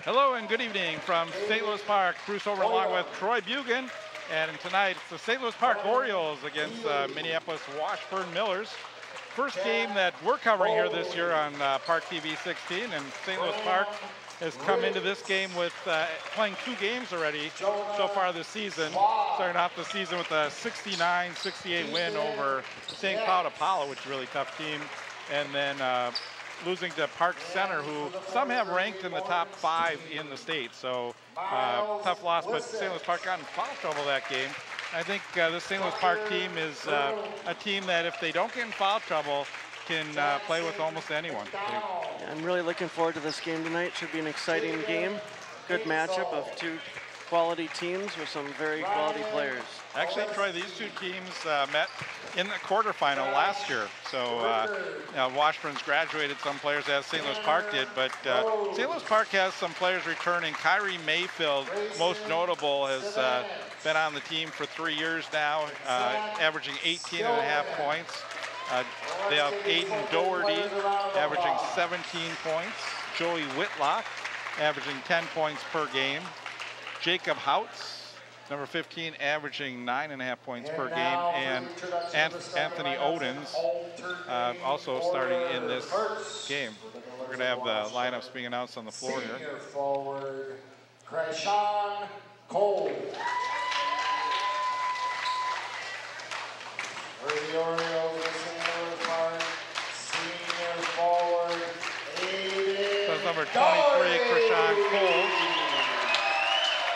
Hello and good evening from St. Louis Park. Bruce over along with Troy Bugan. And tonight it's the St. Louis Park Orioles against Minneapolis Washburn Millers. First game that we're covering here this year on ParkTV 16. And St. Louis Park has come into this game with playing 2 games already so far this season. Starting off the season with a 69-68 win over St. Cloud Apollo, which is a really tough team. And then losing to Park Center, who some have ranked in the top 5 in the state. So tough loss, but St. Louis Park got in foul trouble that game. I think this St. Louis Park team is a team that if they don't get in foul trouble, can play with almost anyone. I'm really looking forward to this game tonight. Should be an exciting game. Good matchup of 2 quality teams with some very quality players. Actually, Troy, these 2 teams met in the quarterfinal last year. So Washburn's graduated some players as St. Louis Park did, but St. Louis Park has some players returning. Kyrie Mayfield, most notable, has been on the team for 3 years now, averaging 18.5 points. They have Aiden Doherty averaging 17 points. Joey Whitlock averaging 10 points per game. Jacob Houts, number 15, averaging 9.5 points per game. And Anthony Odens also starting in this game. We're going to have the lineups being announced on the floor here. Senior forward, Krishan Cole. For the Orioles, senior forward, Aiden. That's number 23, Krishan Cole.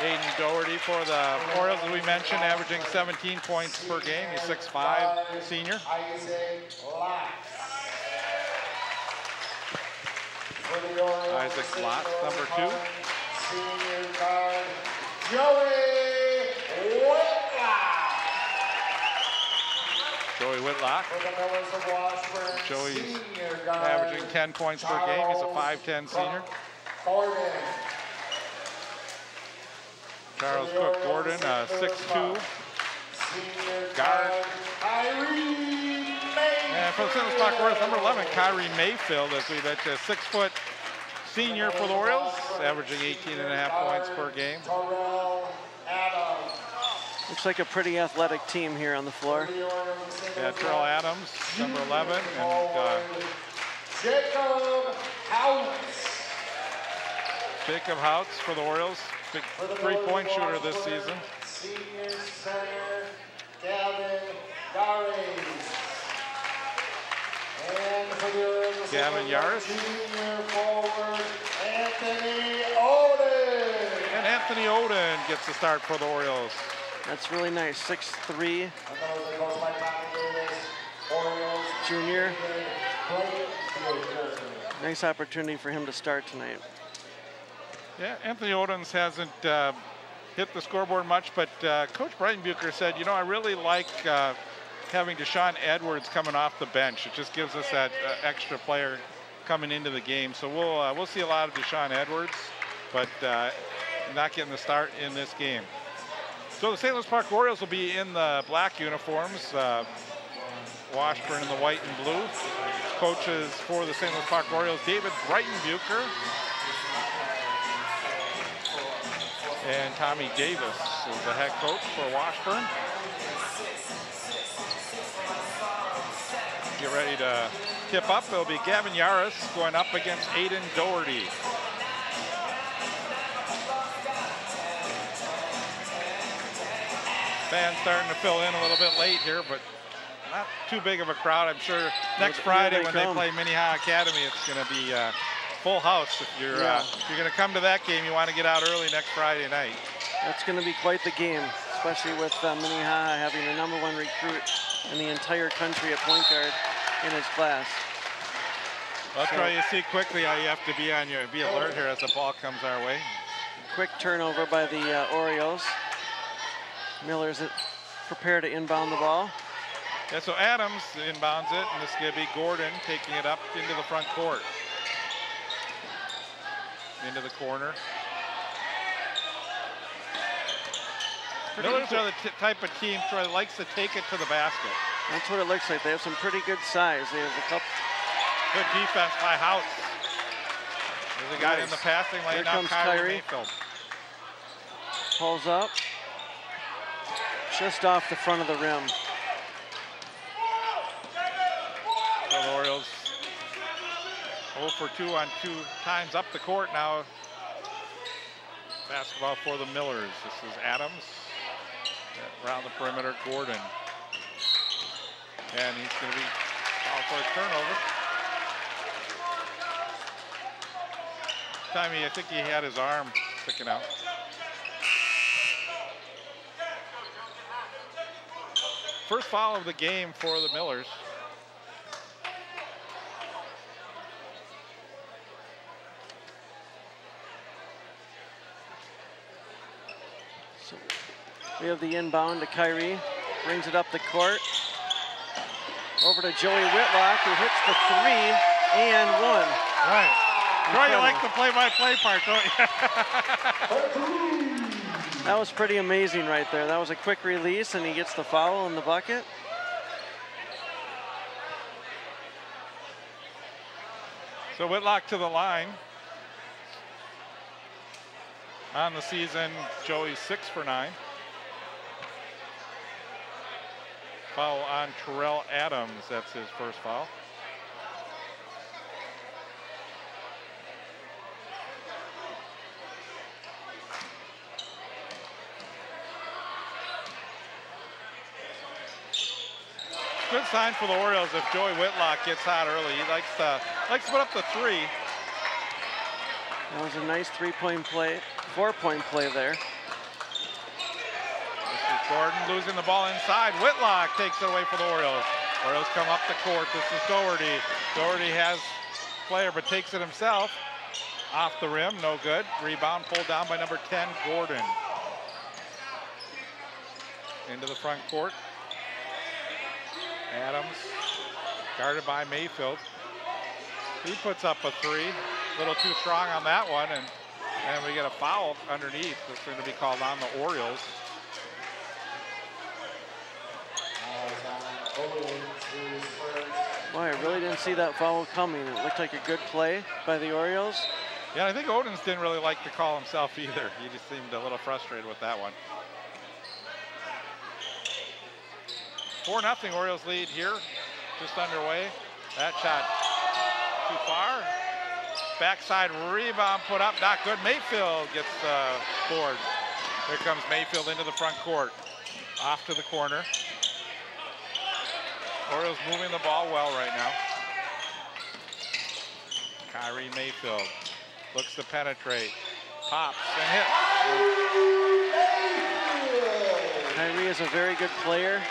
Aiden Doherty for the Orioles, as we mentioned, averaging 17 points per game. He's 6'5", senior. Isaac Lotz, number 2. Senior guard, Joey Whitlock. Joey Whitlock. Joey's averaging 10 points per game. He's a 5'10" senior. Charles Cook Gordon, 6'2", guard. And for the St. Louis Park Orioles, number 11, Kyrie Mayfield, as we mentioned, 6-foot senior for the Orioles, averaging 18.5 points per game. Looks like a pretty athletic team here on the floor. Yeah, Terrell Adams, number 11, and Jacob Houts. Jacob Houts for the Orioles, big 3-point shooter this season. Senior center, Gavin Yaris. And for the Orioles, Gavin Yaris. Senior forward, Anthony Oden. And Anthony Oden gets the start for the Orioles. That's really nice, 6'3", junior. Nice opportunity for him to start tonight. Yeah, Anthony Odens hasn't hit the scoreboard much, but Coach Breitenbucher said, you know, I really like having Deshaun Edwards coming off the bench. It just gives us that extra player coming into the game. So we'll see a lot of Deshaun Edwards, but not getting the start in this game. So the St. Louis Park Orioles will be in the black uniforms, Washburn in the white and blue. Coaches for the St. Louis Park Orioles, David Breitenbucher and Tommy Davis is the head coach for Washburn. Get ready to tip up. It'll be Gavin Yaris going up against Aiden Doherty. Fans starting to fill in a little bit late here, but not too big of a crowd. I'm sure next Friday when they play Minnehaha Academy, it's going to be full house. If you're going to come to that game, you want to get out early next Friday night. That's going to be quite the game, especially with Minnehaha having the #1 recruit in the entire country at point guard in his class. I'll try you see quickly how you have to be alert here as the ball comes our way. Quick turnover by the Orioles. Miller's prepared to inbound the ball. Yeah, so Adams inbounds it, and this is going to be Gordon taking it up into the front court. Into the corner. Millers are the type of team that likes to take it to the basket. That's what it looks like. They have some pretty good size. They have a couple. Good defense by Houts. There's a guy in the passing lane. Here Now comes Kyrie Kyrie. Mayfield. Pulls up. Just off the front of the rim. So the Orioles 0 for 2 on 2 times up the court now. Basketball for the Millers. This is Adams. Around the perimeter, Gordon. And he's going to be fouled for a turnover. This time I think he had his arm sticking out. First foul of the game for the Millers. So we have the inbound to Kyrie. Brings it up the court. Over to Joey Whitlock, who hits the 3 and 1. Right. Troy, you like the play-by-play part, don't you? That was pretty amazing right there. That was a quick release, and he gets the foul in the bucket. So Whitlock to the line. On the season, Joey's 6 for 9. Foul on Terrell Adams. That's his first foul. Good sign for the Orioles if Joey Whitlock gets hot early. He likes to put up the 3. That was a nice 3-point play, 4-point play there. This is Gordon losing the ball inside. Whitlock takes it away for the Orioles. Orioles come up the court. This is Doherty. Doherty has player but takes it himself. Off the rim, no good. Rebound pulled down by number 10, Gordon. Into the front court. Adams, guarded by Mayfield. He puts up a 3. A little too strong on that one, and we get a foul underneath. That's going to be called on the Orioles. Boy, I really didn't see that foul coming. It looked like a good play by the Orioles. Yeah, I think Odens didn't really like the call himself either. He just seemed a little frustrated with that one. 4-0 Orioles lead here, just underway. That shot too far. Backside rebound put up, not good. Mayfield gets the board. Here comes Mayfield into the front court. Off to the corner. Orioles moving the ball well right now. Kyrie Mayfield looks to penetrate. Pops and hits. Kyrie is a very good player.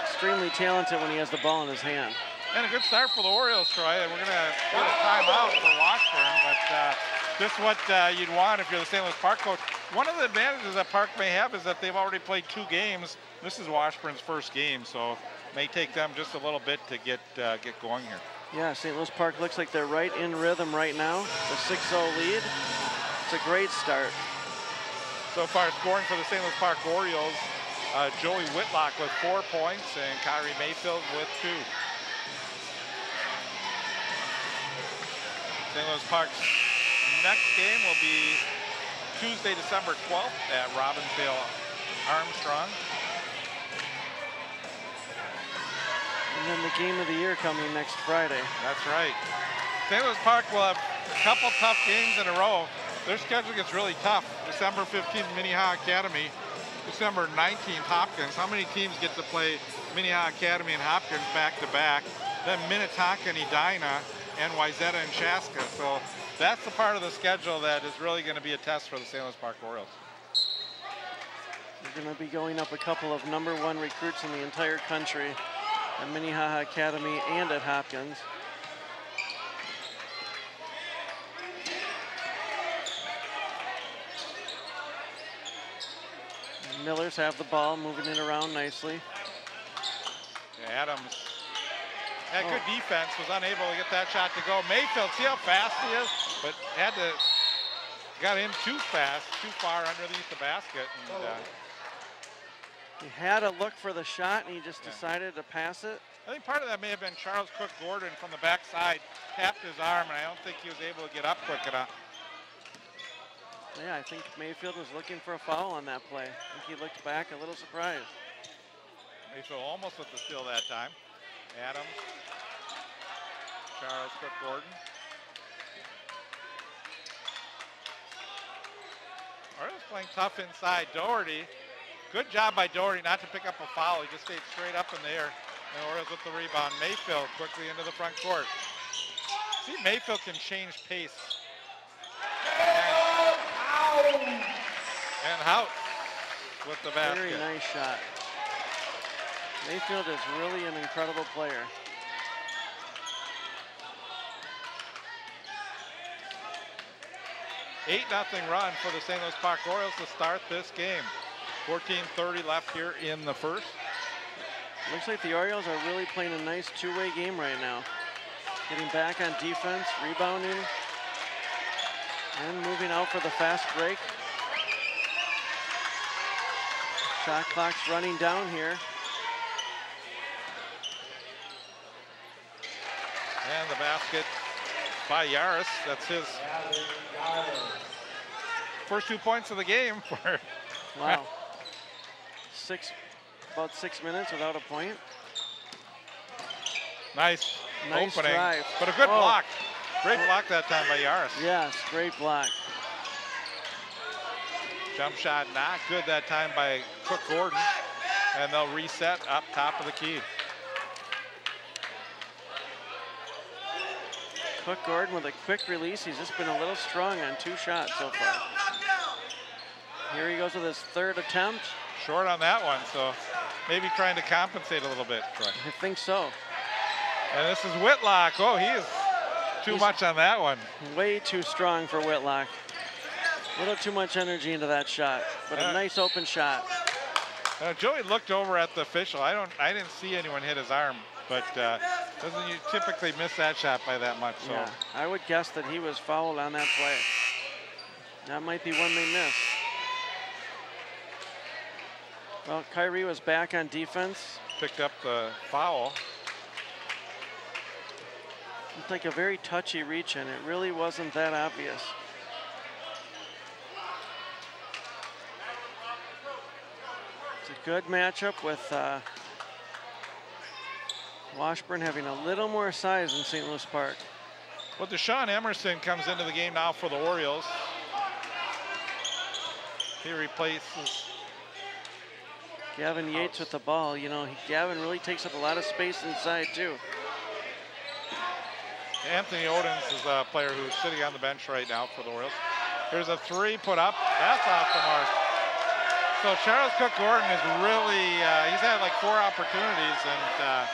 Extremely talented when he has the ball in his hand. And a good start for the Orioles, Troy. And we're going to get a timeout for Washburn, but just what you'd want if you're the St. Louis Park coach. One of the advantages that Park may have is that they've already played 2 games. This is Washburn's first game, so it may take them just a little bit to get going here. Yeah, St. Louis Park looks like they're right in rhythm right now. The 6-0 lead. It's a great start. So far, scoring for the St. Louis Park Orioles, Joey Whitlock with 4 points and Kyrie Mayfield with 2. St. Louis Park's next game will be Tuesday, December 12th at Robbinsdale Armstrong. And then the game of the year coming next Friday. That's right. St. Louis Park will have a couple tough games in a row. Their schedule gets really tough. December 15th, Minnehaha Academy. December 19th, Hopkins. How many teams get to play Minnehaha Academy and Hopkins back-to-back? Then Minnetonka and Edina, and Wayzata and Chaska. So that's the part of the schedule that is really going to be a test for the St. Louis Park Orioles. We're going to be going up a couple of #1 recruits in the entire country at Minnehaha Academy and at Hopkins. Millers have the ball, moving it around nicely. Yeah, Adams had good defense, was unable to get that shot to go. Mayfield, see how fast he is, but got in too fast, too far underneath the basket. And, He had a look for the shot, and he just decided to pass it. I think part of that may have been Charles Cook Gordon from the backside tapped his arm, and I don't think he was able to get up quick enough. Yeah, I think Mayfield was looking for a foul on that play. I think he looked back a little surprised. Mayfield almost with the steal that time. Adams, Charles Cook Gordon. Orioles playing tough inside. Doherty, good job by Doherty not to pick up a foul. He just stayed straight up in the air. And Orioles with the rebound. Mayfield quickly into the front court. See, Mayfield can change pace. And Hout with the basket. Very nice shot. Mayfield is really an incredible player. An 8-0 run for the St. Louis Park Orioles to start this game. 14:30 left here in the first. Looks like the Orioles are really playing a nice two-way game right now. Getting back on defense, rebounding, and moving out for the fast break. Shot clock's running down here. And the basket by Yaris. That's his first 2 points of the game. For wow. About 6 minutes without a point. Nice opening, drive. but a good block. Great block that time by Yaris. Yes, great block. Jump shot not good that time by Cook Gordon, and they'll reset up top of the key. Cook Gordon with a quick release. He's just been a little strong on 2 shots so far. Here he goes with his 3rd attempt. Short on that one, so maybe trying to compensate a little bit, Troy. I think so. And this is Whitlock. Oh, he is too much on that one. Way too strong for Whitlock. A little too much energy into that shot, but a nice open shot. Joey looked over at the official. I didn't see anyone hit his arm, but doesn't you typically miss that shot by that much? So. Yeah, I would guess that he was fouled on that play. That might be one they missed. Well, Kyrie was back on defense. Picked up the foul. It's like a very touchy reach, and it really wasn't that obvious. It's a good matchup with Washburn having a little more size in St. Louis Park. Well, Deshaun Emerson comes into the game now for the Orioles. He replaces Gavin Yates with the ball. You know, Gavin really takes up a lot of space inside, too. Anthony Odens is a player who's sitting on the bench right now for the Orioles. Here's a 3 put up. That's off the mark. So Charles Cook Gordon is really, he's had like 4 opportunities and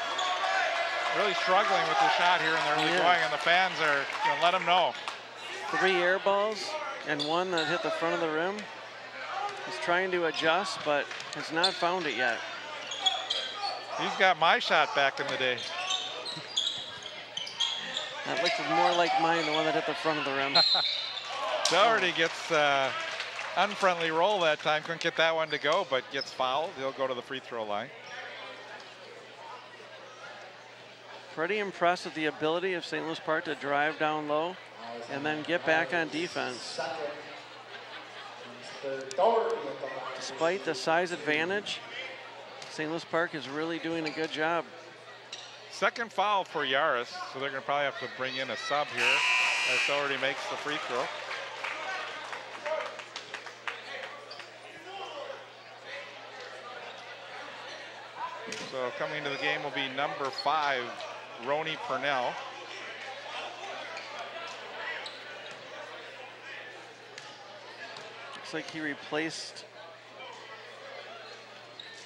really struggling with the shot here in the early going, and the fans are going to let him know. 3 air balls and 1 that hit the front of the rim. He's trying to adjust, but has not found it yet. He's got my shot back in the day. That looks more like mine, the one that hit the front of the rim. Doherty gets unfriendly roll that time. Couldn't get that one to go, but gets fouled. He'll go to the free throw line. Pretty impressed with the ability of St. Louis Park to drive down low and then get back on defense. Despite the size advantage, St. Louis Park is really doing a good job. Second foul for Yaris, so they're going to probably have to bring in a sub here as Doherty makes the free throw. So coming into the game will be number 5, Ronnie Purnell. Looks like he replaced.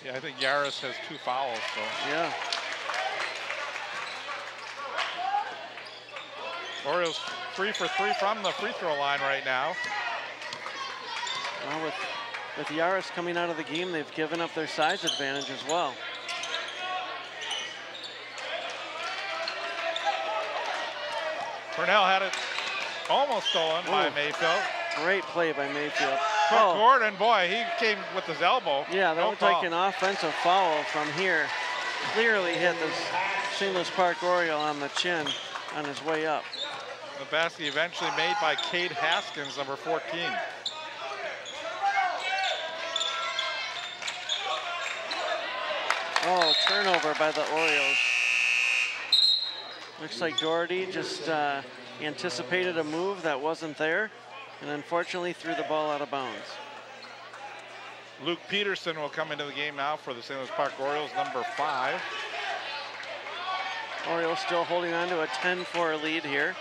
Yeah, I think Yaris has 2 fouls. So. Yeah. Orioles 3 for 3 from the free throw line right now. Well, with Yaris coming out of the game, they've given up their size advantage as well. Purnell had it almost stolen by Mayfield. Great play by Mayfield. Gordon, boy, he came with his elbow. Yeah, that looked like an offensive foul from here. Clearly hit this St. Louis Park Oriole on the chin on his way up. The basket eventually made by Cade Haskins, number 14. Oh, turnover by the Orioles. Looks like Doherty just anticipated a move that wasn't there, and unfortunately threw the ball out of bounds. Luke Peterson will come into the game now for the St. Louis Park Orioles, number 5. Orioles still holding on to a 10-4 lead here.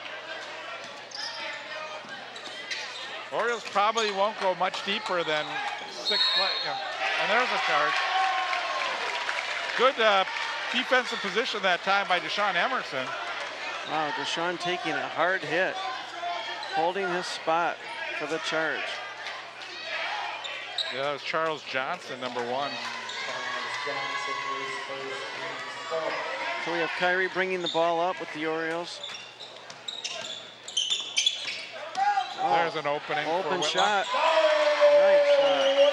Orioles probably won't go much deeper than 6 play. And there's a charge. Good defensive position that time by Deshaun Emerson. Wow, Deshaun taking a hard hit, holding his spot for the charge. Yeah, that was Charles Johnson, number 1. So we have Kyrie bringing the ball up with the Orioles. Oh, there's an opening. Open for shot. Nice shot.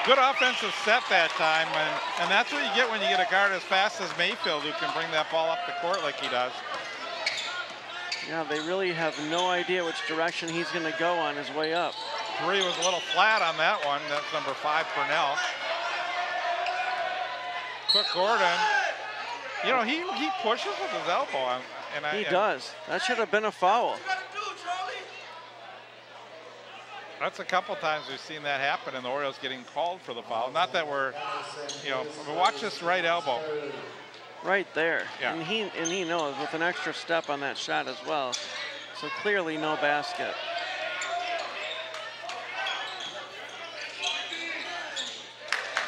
Good offensive set that time, and that's what you get when you get a guard as fast as Mayfield who can bring that ball up the court like he does. Yeah, they really have no idea which direction he's going to go on his way up. 3 was a little flat on that one. That's number 5, Purnell. Cook Gordon. You know, he pushes with his elbow. He does. That should have been a foul. That's a couple times we've seen that happen, and the Orioles getting called for the foul. Not that we're, watch this right elbow. Right there. Yeah. And he knows with an extra step on that shot as well. So clearly no basket.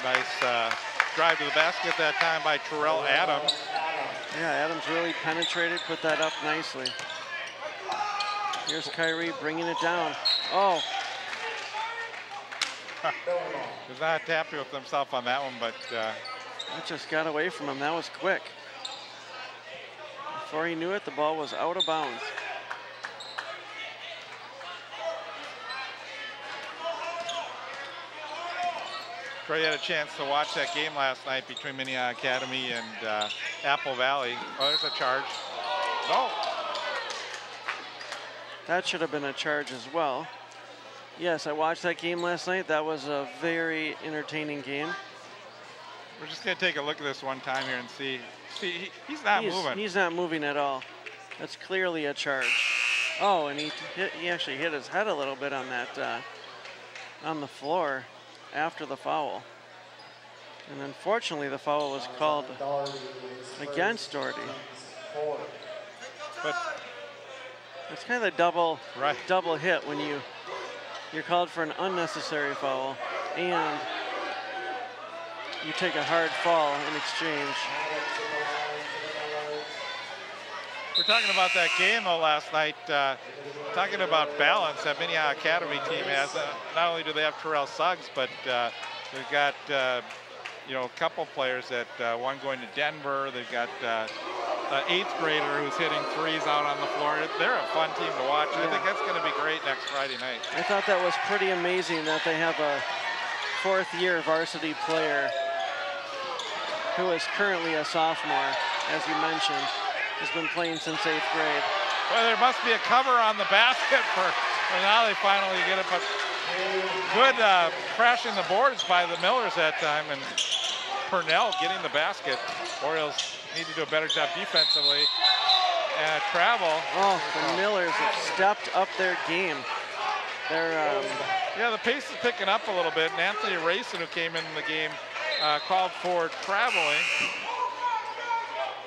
Nice drive to the basket that time by Terrell Adams. Yeah, Adams really penetrated, put that up nicely. Here's Kyrie bringing it down. Oh. Was not happy with himself on that one, but that just got away from him. That was quick. Before he knew it, the ball was out of bounds. Troy had a chance to watch that game last night between Minneapolis Academy and Apple Valley. Oh, there's a charge. No. That should have been a charge as well. Yes, I watched that game last night. That was a very entertaining game. We're just going to take a look at this one time here and see. See, he's not moving. He's not moving at all. That's clearly a charge. Oh, and he actually hit his head a little bit on that, on the floor after the foul. And unfortunately, the foul was called against Doherty. But it's kind of a double hit when you're called for an unnecessary foul and you take a hard fall in exchange. We're talking about that game though last night, talking about balance that Minneapolis Academy team has. Not only do they have Terrell Suggs, but they've got a couple players that one going to Denver. They've got an 8th grader who's hitting 3s out on the floor. They're a fun team to watch. Yeah. I think that's going to be great next Friday night. I thought that was pretty amazing that they have a 4th-year varsity player who is currently a sophomore, as you mentioned, has been playing since 8th grade. Well, there must be a cover on the basket for now they finally get it, but good crashing the boards by the Millers that time, and Purnell getting the basket. Orioles need to do a better job defensively. And travel. Oh, the Millers have stepped up their game. They're yeah, the pace is picking up a little bit, and Anthony Rayson, who came in the game, called for traveling.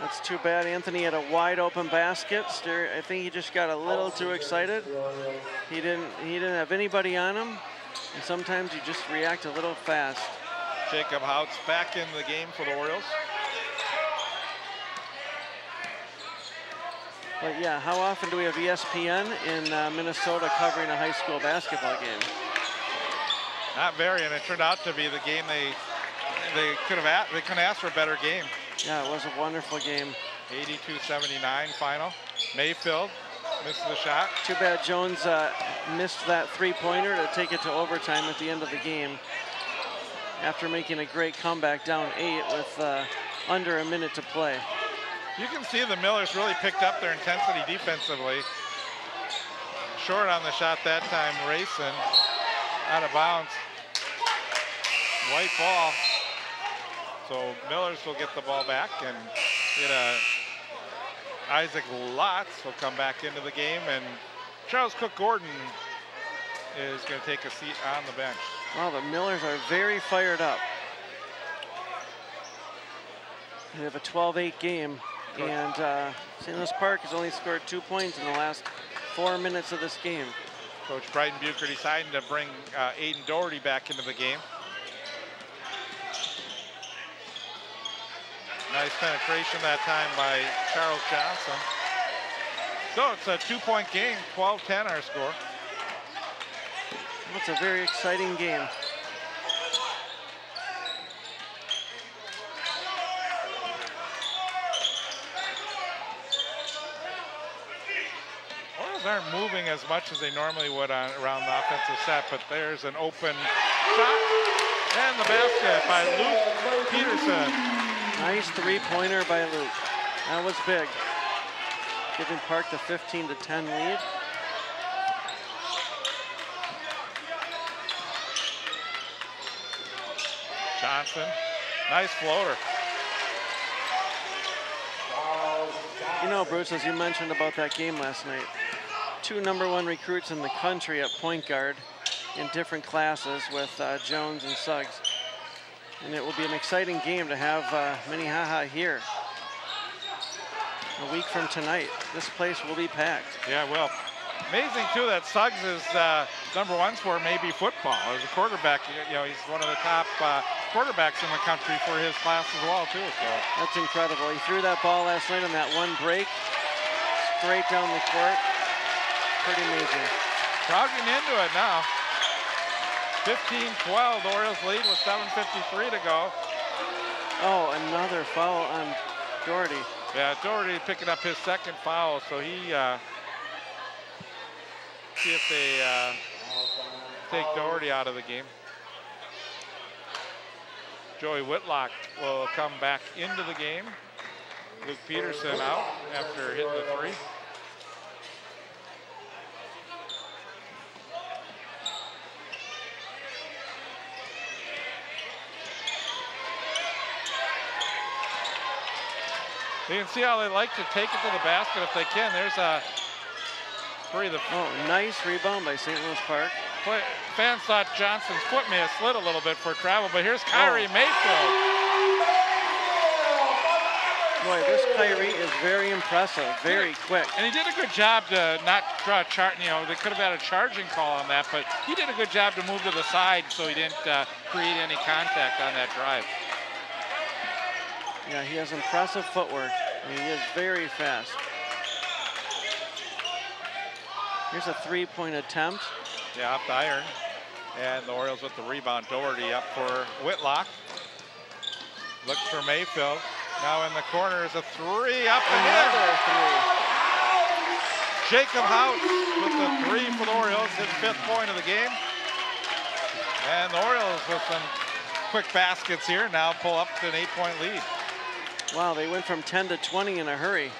That's too bad. Anthony had a wide open basket. I think he just got a little too excited. He didn't have anybody on him, and sometimes you just react a little fast. Jacob Houts back in the game for the Orioles. But yeah, how often do we have ESPN in Minnesota covering a high school basketball game? Not very, and it turned out to be the game they couldn't ask for a better game. Yeah, it was a wonderful game. 82-79 final. Mayfield misses the shot. Too bad Jones missed that three-pointer to take it to overtime at the end of the game after making a great comeback down 8 with under a minute to play. You can see the Millers really picked up their intensity defensively. Short on the shot that time, racing out of bounds. White ball. So Millers will get the ball back, and Isaac Lotz will come back into the game, and Charles Cook Gordon is going to take a seat on the bench. Well, the Millers are very fired up. They have a 12-8 game, and St. Louis Park has only scored 2 points in the last 4 minutes of this game. Coach Bryden Bucher deciding to bring Aiden Doherty back into the game. Nice penetration that time by Charles Johnson. So it's a 2-point game, 12-10 our score. It's a very exciting game. Orioles aren't moving as much as they normally would around the offensive set, but there's an open shot and the basket by Luke Peterson. Nice three-pointer by Luke. That was big. Giving Park the 15-10 lead. Johnson, nice floater. You know, Bruce, as you mentioned about that game last night, 2 #1 recruits in the country at point guard in different classes with Jones and Suggs. And it will be an exciting game to have Minnehaha here. A week from tonight, this place will be packed. Yeah, well, amazing too that Suggs' #1 sport may be football. As a quarterback, he's one of the top quarterbacks in the country for his class as well too. So that's incredible. He threw that ball last night on that one break, straight down the court. Pretty amazing. Crowding into it now. 15-12, the Orioles lead with 7:53 to go. Oh, another foul on Doherty. Yeah, Doherty picking up his second foul, so he see if they take Doherty out of the game. Joey Whitlock will come back into the game. Luke Peterson out after hitting the 3. You can see how they like to take it to the basket if they can. There's a 3. Oh, nice rebound by St. Louis Park. Fans thought Johnson's foot may have slid a little bit for travel, but here's Kyrie Mayfield. Boy, this Kyrie is very impressive, very quick. And he did a good job to not draw a chart. They could have had a charging call on that, but he did a good job to move to the side so he didn't create any contact on that drive. Yeah, he has impressive footwork, and he is very fast. Here's a 3-point attempt. Yeah, off the iron. And the Orioles with the rebound. Doherty up for Whitlock. Looks for Mayfield. Now in the corner is a 3 up and in. Another 3. Jacob Hout with the 3 for the Orioles, his 5th point of the game. And the Orioles with some quick baskets here now pull up to an 8-point lead. Wow, they went from 10 to 20 in a hurry.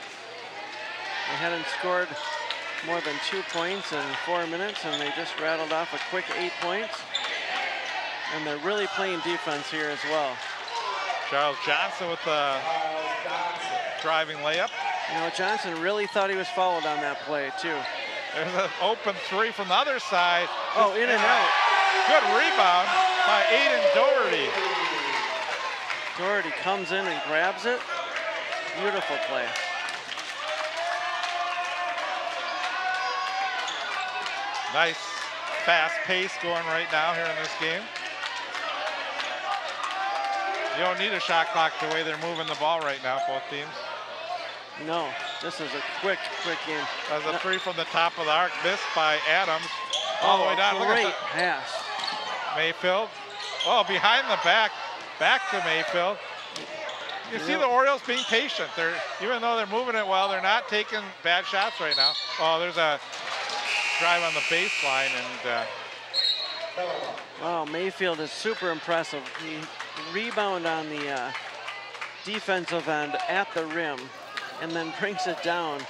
They hadn't scored more than 2 points in 4 minutes, and they just rattled off a quick 8 points. And they're really playing defense here as well. Charles Johnson with the driving layup. Johnson really thought he was fouled on that play, too. There's an open 3 from the other side. Oh, in and out. Good rebound by Aiden Doherty. Doherty comes in and grabs it. Beautiful play. Nice fast pace going right now here in this game. You don't need a shot clock the way they're moving the ball right now, both teams. No, this is a quick game. As a 3 from the top of the arc, missed by Adams. All the way down. Great pass. Mayfield. Oh, behind the back. Back to Mayfield. You see the Orioles being patient. Even though they're moving it well, they're not taking bad shots right now. Oh, there's a drive on the baseline, and wow, Mayfield is super impressive. He rebound on the defensive end at the rim and then brings it down.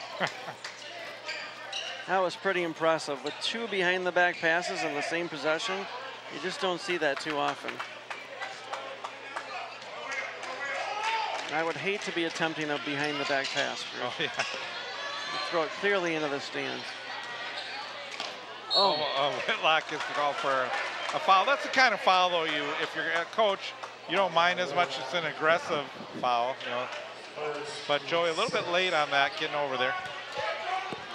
That was pretty impressive. With 2 behind the back passes in the same possession, you just don't see that too often. I would hate to be attempting a behind the back pass. oh yeah, You throw it clearly into the stands. Oh, Whitlock gets the call for a foul. That's the kind of foul, though, if you're a coach, you don't mind as much as an aggressive foul, you know. But Joey, a little bit late on that, getting over there.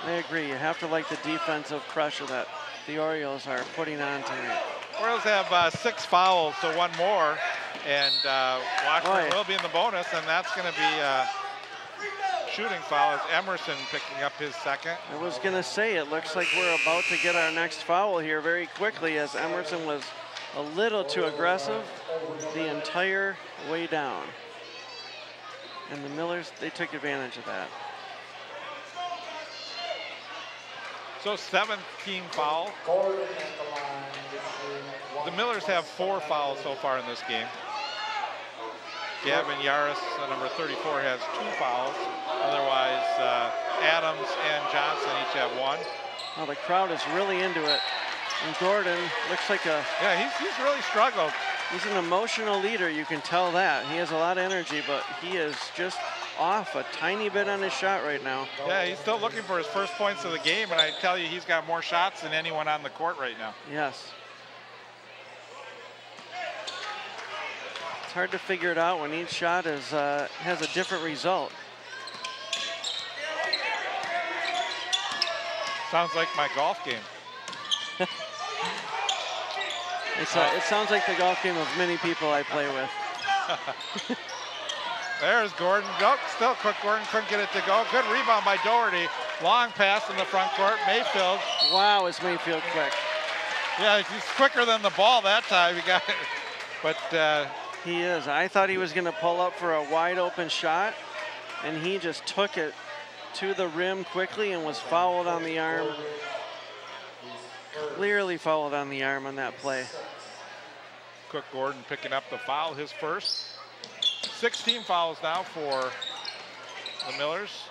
I agree. You have to like the defensive pressure that the Orioles are putting on tonight. Orioles have 6 fouls, so 1 more, and Washburn will be in the bonus, and that's going to be a shooting foul as Emerson picking up his second. I was going to say, it looks like we're about to get our next foul here very quickly, as Emerson was a little too aggressive the entire way down. And the Millers, they took advantage of that. So 7th team foul. The Millers have 4 fouls so far in this game. Gavin Yaris, number 34, has 2 fouls. Otherwise, Adams and Johnson each have 1. Well, the crowd is really into it. And Gordon looks like a... Yeah, he's really struggled. He's an emotional leader, you can tell that. He has a lot of energy, but he is just off a tiny bit on his shot right now. Yeah, he's still looking for his first points of the game, and I tell you, he's got more shots than anyone on the court right now. Yes. It's hard to figure it out when each shot is has a different result. Sounds like my golf game. It sounds like the golf game of many people I play with. There's Gordon. Nope, still quick. Gordon couldn't get it to go. Good rebound by Doherty. Long pass in the front court. Mayfield. Wow, is Mayfield quick. Yeah, he's quicker than the ball that time. He got it. But he is. I thought he was going to pull up for a wide open shot, and he just took it to the rim quickly and was fouled on the arm. Clearly fouled on the arm on that play. Cook Gordon picking up the foul, his first. 16 fouls now for the Millers.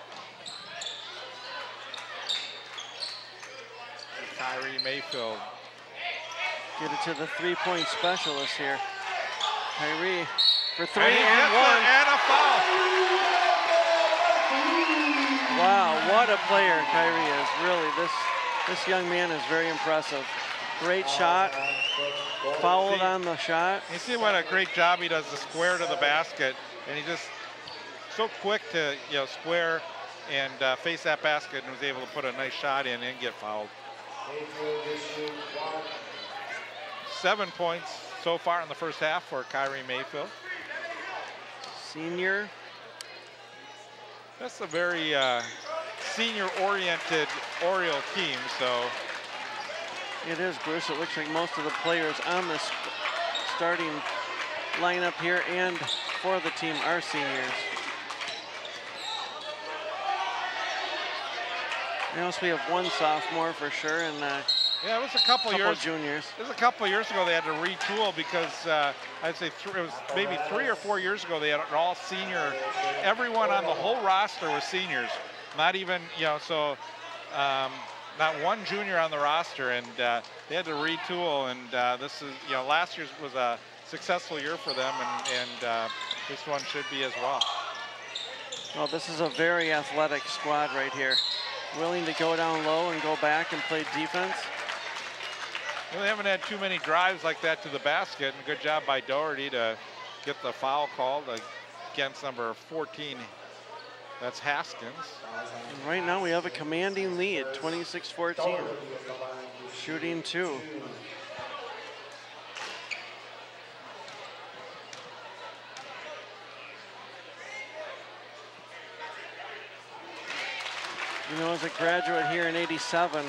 Kyrie Mayfield. Get it to the three-point specialist here. Kyrie for 3 and and 1. And a foul. Wow, what a player Kyrie is. Really, this young man is very impressive. Great shot. Fouled on the shot. You see what a great job he does to square to the basket, and he just so quick to square and face that basket, and was able to put a nice shot in and get fouled. 7 points so far in the first half for Kyrie Mayfield. Senior. That's a very senior-oriented Oriole team, so. It is, Bruce. It looks like most of the players on this starting lineup here and for the team are seniors. We also have 1 sophomore for sure, and yeah, it was a couple years. Juniors. It was a couple years ago they had to retool because I'd say it was maybe 3 or 4 years ago they had all senior. Everyone on the whole roster was seniors. Not even so. Not one junior on the roster, and they had to retool. And this is last year's was a successful year for them, and this one should be as well. Well, this is a very athletic squad right here. Willing to go down low and go back and play defense. Well, they haven't had too many drives like that to the basket, and good job by Doherty to get the foul called against number 14. That's Haskins. And right now we have a commanding lead, 26-14. Shooting 2. As a graduate here in '87,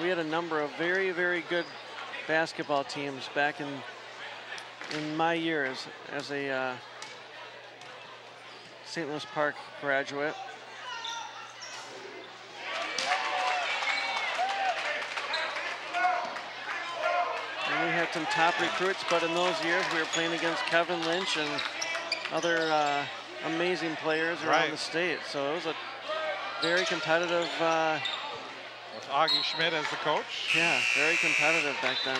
we had a number of very, very good basketball teams back in my years as a St. Louis Park graduate. And we had some top recruits, but in those years we were playing against Kevin Lynch and other amazing players around the state. So it was a very competitive. With Augie Schmidt as the coach. Yeah, very competitive back then.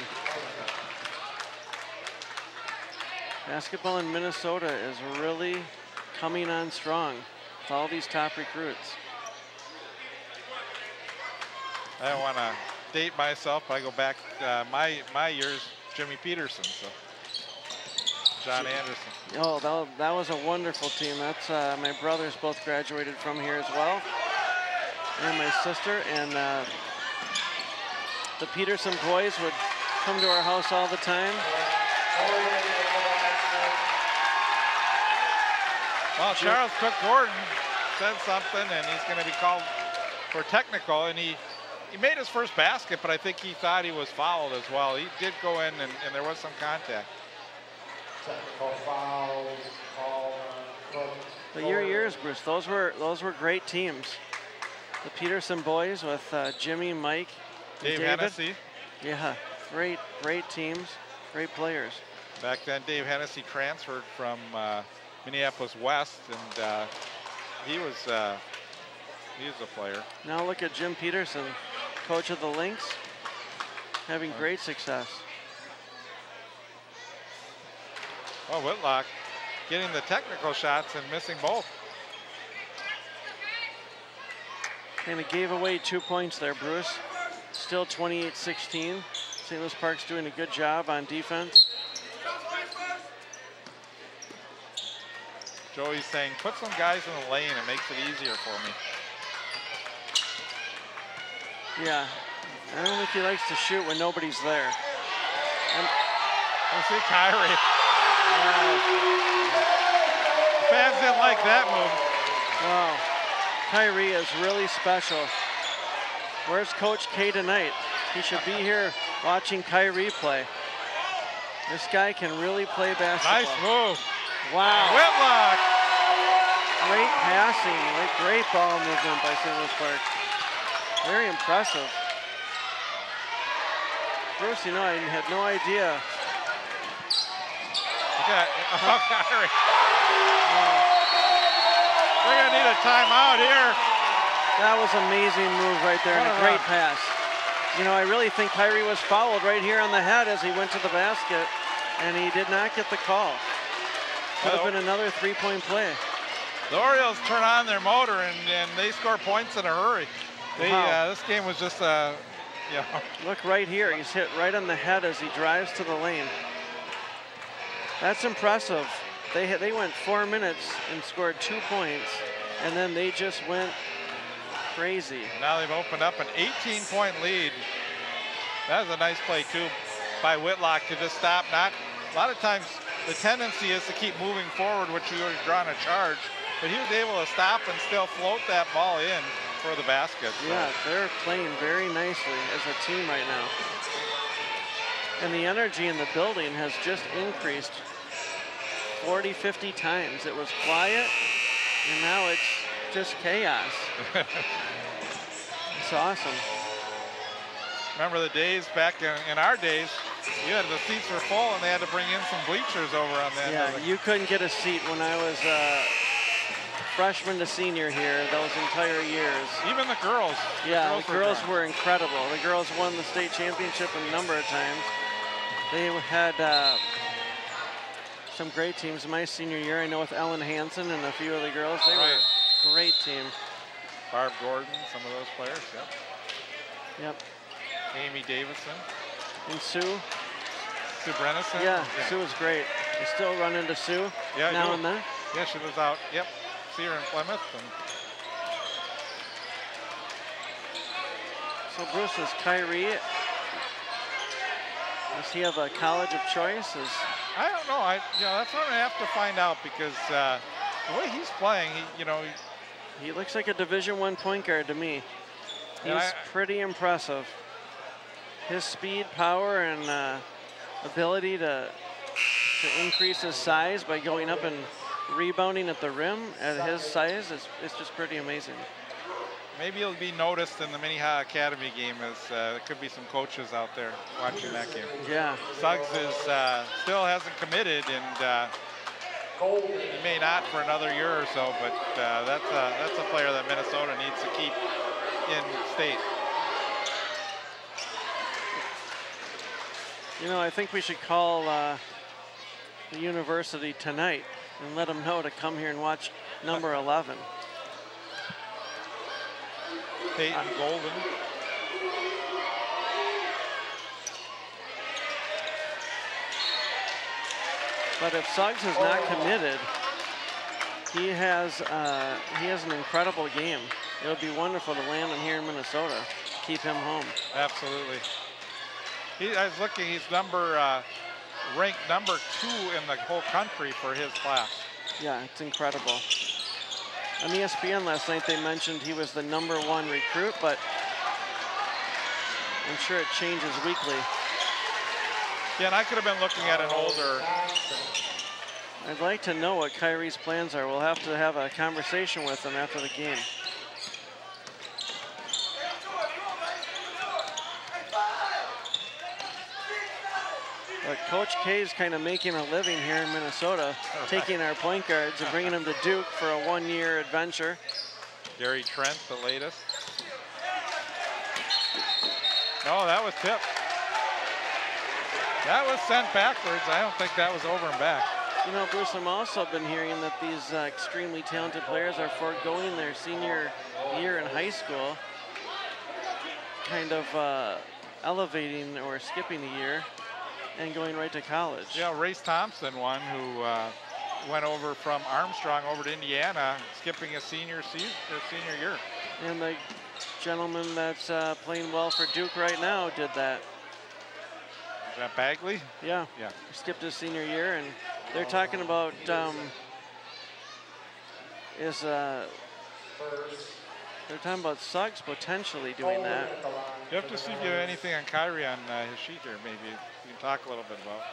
Basketball in Minnesota is really coming on strong with all these top recruits. I don't want to date myself, but I go back my years, Jimmy Peterson, so John Anderson. Oh, that was a wonderful team. That's my brothers both graduated from here as well, and my sister. And the Peterson boys would come to our house all the time. Well, Charles Cook Gordon said something, and he's going to be called for technical, and he made his first basket, but I think he thought he was fouled as well. He did go in, and there was some contact. Technical fouls called on Cook. But your years, Bruce, those were great teams. The Peterson boys with Jimmy, Mike, Dave David. Hennessy. Yeah, great teams, great players. Back then, Dave Hennessy transferred from Minneapolis West, and he was a player. Now look at Jim Peterson, coach of the Lynx, having great success. Oh, Whitlock getting the technical shots and missing both. Kind of gave away 2 points there, Bruce. Still 28-16. St. Louis Park's doing a good job on defense. Joey's saying, put some guys in the lane, it makes it easier for me. Yeah, I don't think he likes to shoot when nobody's there. We'll see Kyrie. Fans didn't like that move. Wow, Kyrie is really special. Where's Coach K tonight? He should be here watching Kyrie play. This guy can really play basketball. Nice move. Wow. Whitlock. Great passing, great ball movement by St. Louis Park. Very impressive. Bruce, you know, I had no idea. Okay. Oh, Kyrie. They're going to need a timeout here. That was an amazing move right there and a great pass. You know, I really think Kyrie was fouled right here on the head as he went to the basket, and he did not get the call. Could have been another three-point play. The Orioles turn on their motor and they score points in a hurry. This game was just, Look right here, he's hit right on the head as he drives to the lane. That's impressive. They went 4 minutes and scored 2 points, and then they just went crazy. Now they've opened up an 18-point lead. That was a nice play too by Whitlock to just stop. A lot of times the tendency is to keep moving forward, which you would have drawn a charge, but he was able to stop and still float that ball in for the basket. So. Yeah, they're playing very nicely as a team right now. And the energy in the building has just increased 40, 50 times. It was quiet, and now it's just chaos. It's awesome. Remember the days back in our days, you had the seats were full and they had to bring in some bleachers over on that. Yeah, you couldn't get a seat when I was freshman to senior here those entire years. Even the girls. Yeah, the girls were incredible. The girls won the state championship a number of times. They had some great teams. My senior year, I know with Ellen Hansen and a few of the girls, they were a great team. Barb Gordon, some of those players, Yep. Amy Davison. And Sue. Sue Brennison. Yeah, Sue was great. I still run into Sue now and then. Yeah, she lives out. Yep, see her in Plymouth. So Bruce, is Kyrie, does he have a college of choice? I don't know. That's what I have to find out because the way he's playing, he looks like a Division I point guard to me. He's pretty impressive. His speed, power, and ability to increase his size by going up and rebounding at the rim at his size is just pretty amazing. maybe he'll be noticed in the Minnehaha Academy game, as there could be some coaches out there watching that game. Yeah. Suggs is still hasn't committed, and he may not for another year or so, but that's a player that Minnesota needs to keep in state. You know, I think we should call the university tonight and let them know to come here and watch number 11. Peyton Golden. But if Suggs is not committed, he has an incredible game. It would be wonderful to land him here in Minnesota, keep him home. Absolutely. I was looking, he's ranked number 2 in the whole country for his class. Yeah, it's incredible. On ESPN last night, they mentioned he was the #1 recruit, but I'm sure it changes weekly. Yeah, and I could have been looking at an older. I'd like to know what Kyrie's plans are. We'll have to have a conversation with him after the game. But Coach K is kind of making a living here in Minnesota, taking our point guards and bringing them to Duke for a 1-year adventure. Gary Trent, the latest. No, that was tipped. That was sent backwards. I don't think that was over and back. You know, Bruce, I'm also been hearing that these extremely talented players are foregoing their senior year in high school, kind of elevating or skipping a year and going right to college. Yeah, Race Thompson, one who went over from Armstrong over to Indiana, skipping a senior year. And the gentleman that's playing well for Duke right now did that. Is that Bagley? Yeah. Yeah. He skipped his senior year, and they're talking about they're talking about Suggs potentially doing that. You have to see if you have anything on Kyrie on his sheet here, maybe you can talk a little bit about.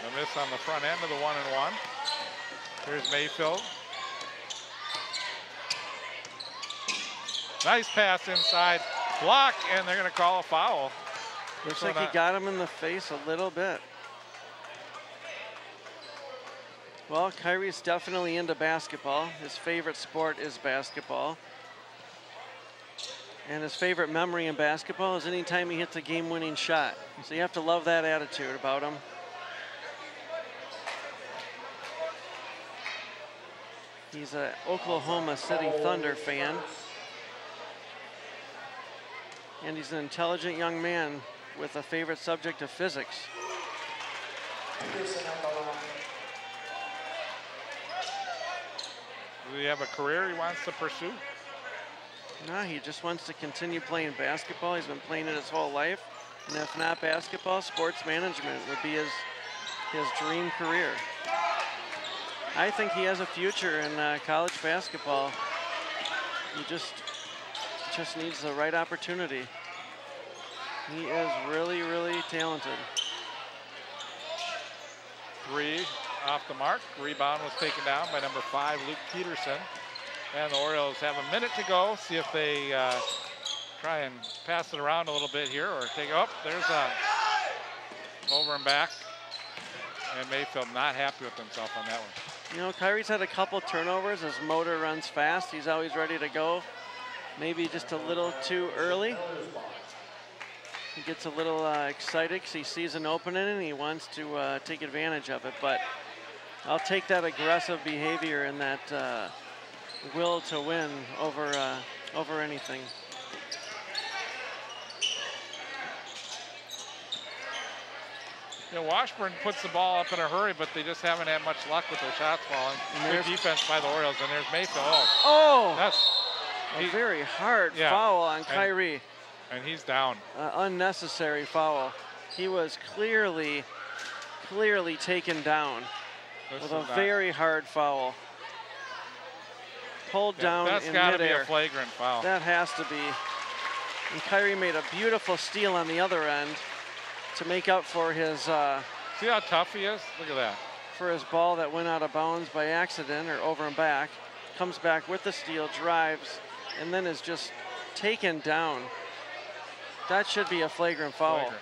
A miss on the front end of the 1-and-1. Here's Mayfield. Nice pass inside, block, and they're going to call a foul. Looks like he got him in the face a little bit. Well, Kyrie's definitely into basketball. His favorite sport is basketball. And his favorite memory in basketball is anytime he hits a game-winning shot. So you have to love that attitude about him. He's an Oklahoma City Thunder fan. And he's an intelligent young man with a favorite subject of physics. Do he have a career he wants to pursue? No, he just wants to continue playing basketball. He's been playing it his whole life. And if not basketball, sports management would be his dream career. I think he has a future in college basketball. He just needs the right opportunity. He is really, really talented. 3 off the mark. Rebound was taken down by number 5, Luke Peterson. And the Orioles have a minute to go. See if they try and pass it around a little bit here or take it up. There's a over and back. And Mayfield not happy with himself on that one. You know, Kyrie's had a couple turnovers. His motor runs fast. He's always ready to go. Maybe just a little too early. He gets a little excited because he sees an opening and he wants to take advantage of it. But I'll take that aggressive behavior and that will to win over anything. You know, Washburn puts the ball up in a hurry, but they just haven't had much luck with their shots falling. Good defense by the Orioles, and there's Mayfield. Oh! That's a very hard foul on Kyrie. And he's down. Unnecessary foul. He was clearly taken down with a very hard foul. Pulled down in midair. That's got to be a flagrant foul. That has to be. And Kyrie made a beautiful steal on the other end to make up for his see how tough he is? Look at that. for his ball that went out of bounds by accident or over and back. Comes back with the steal, drives, and then is just taken down. That should be a flagrant foul. Flagrant.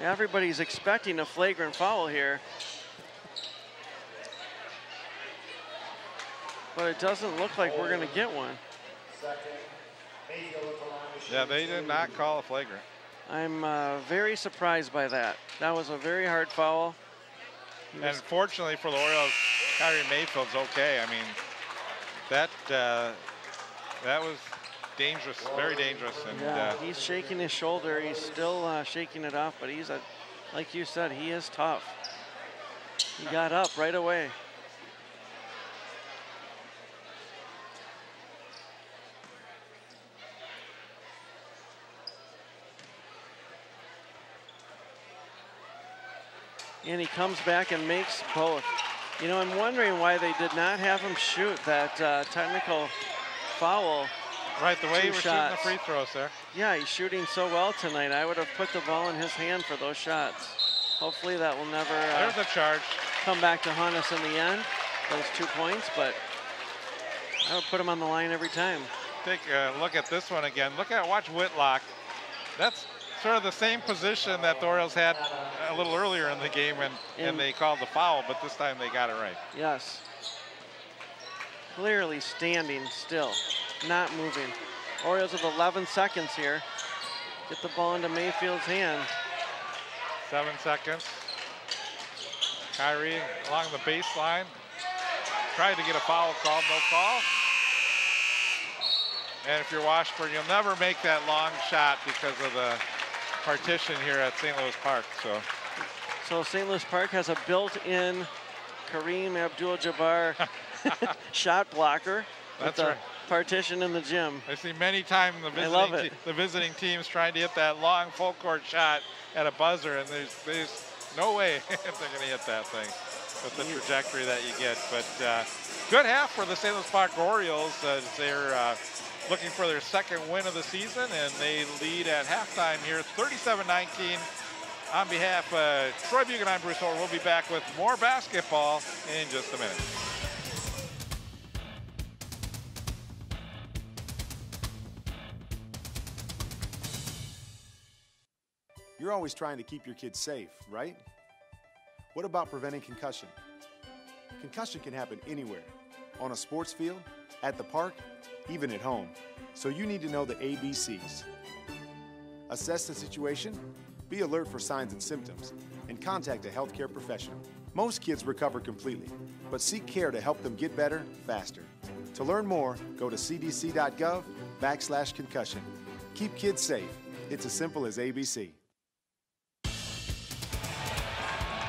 Everybody's expecting a flagrant foul here. But it doesn't look like we're going to get one. Yeah, they did not call a flagrant. I'm very surprised by that. That was a very hard foul. And fortunately for the Orioles, Kyrie Mayfield's okay. I mean, that was dangerous, very dangerous. And yeah, he's shaking his shoulder. He's still shaking it off, but he's like you said, he is tough. He got up right away. And he comes back and makes both. You know, I'm wondering why they did not have him shoot that technical foul. Right, the way he was shooting the shots. free throws there. Yeah, he's shooting so well tonight. I would have put the ball in his hand for those shots. Hopefully that will never There's a charge. come back to haunt us in the end, those 2 points, but I would put him on the line every time. Take a look at this one again. Watch Whitlock. That's sort of the same position that the Orioles had a little earlier in the game, and they called the foul, but this time they got it right. Yes. Clearly standing still, not moving. Orioles have 11 seconds here. Get the ball into Mayfield's hand. 7 seconds. Kyrie along the baseline. Tried to get a foul called, no call. And if you're Washburn, you'll never make that long shot because of the partition here at St. Louis Park. So St. Louis Park has a built-in Kareem Abdul-Jabbar shot blocker. That's with right. a partition in the gym. I see many times the visiting teams trying to hit that long full court shot at a buzzer, and there's no way if they're going to hit that thing with the trajectory that you get. But good half for the St. Louis Park Orioles as they're looking for their second win of the season, and they lead at halftime here, 37-19. On behalf of Troy Bugan, I'm Bruce Orr. We'll be back with more basketball in just a minute. You're always trying to keep your kids safe, right? What about preventing concussion? Concussion can happen anywhere, on a sports field, at the park, even at home. So you need to know the ABCs. Assess the situation, be alert for signs and symptoms, and contact a healthcare professional. Most kids recover completely, but seek care to help them get better faster. To learn more, go to cdc.gov/concussion. Keep kids safe. It's as simple as ABC.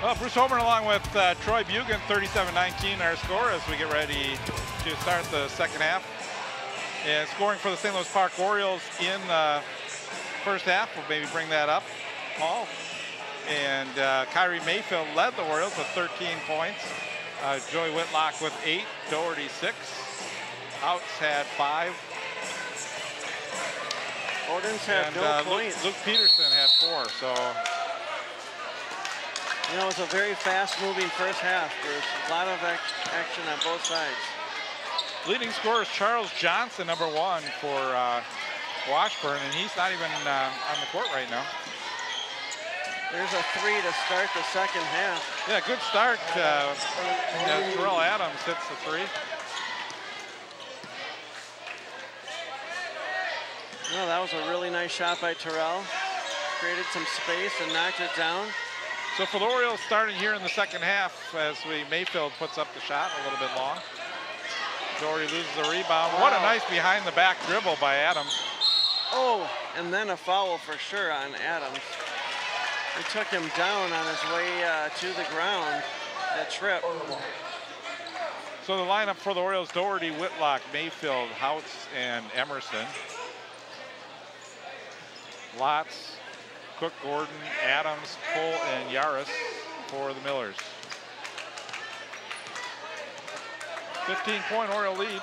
Well, Bruce Holman along with Troy Bugan, 37-19 our score as we get ready to start the second half. And scoring for the St. Louis Park Orioles in the first half. We'll maybe bring that up, Paul. And Kyrie Mayfield led the Orioles with 13 points. Joey Whitlock with 8, Doherty 6. Outs had 5. Ordens had no points. Luke Peterson had 4, so. You know, it was a very fast-moving first half. There's a lot of action on both sides. Leading scorer is Charles Johnson, number 1 for Washburn, and he's not even on the court right now. There's a 3 to start the second half. Yeah, good start. Terrell Adams hits the 3. No, that was a really nice shot by Terrell. Created some space and knocked it down. So for the Orioles starting here in the second half as Mayfield puts up the shot a little bit long. Doherty loses the rebound. Wow. What a nice behind the back dribble by Adams. Oh, and then a foul for sure on Adams. He took him down on his way to the ground, that trip. So the lineup for the Orioles, Doherty, Whitlock, Mayfield, Houts, and Emerson. Lotz, Cook, Gordon, Adams, Cole, and Yaris for the Millers. 15-point Oriole lead.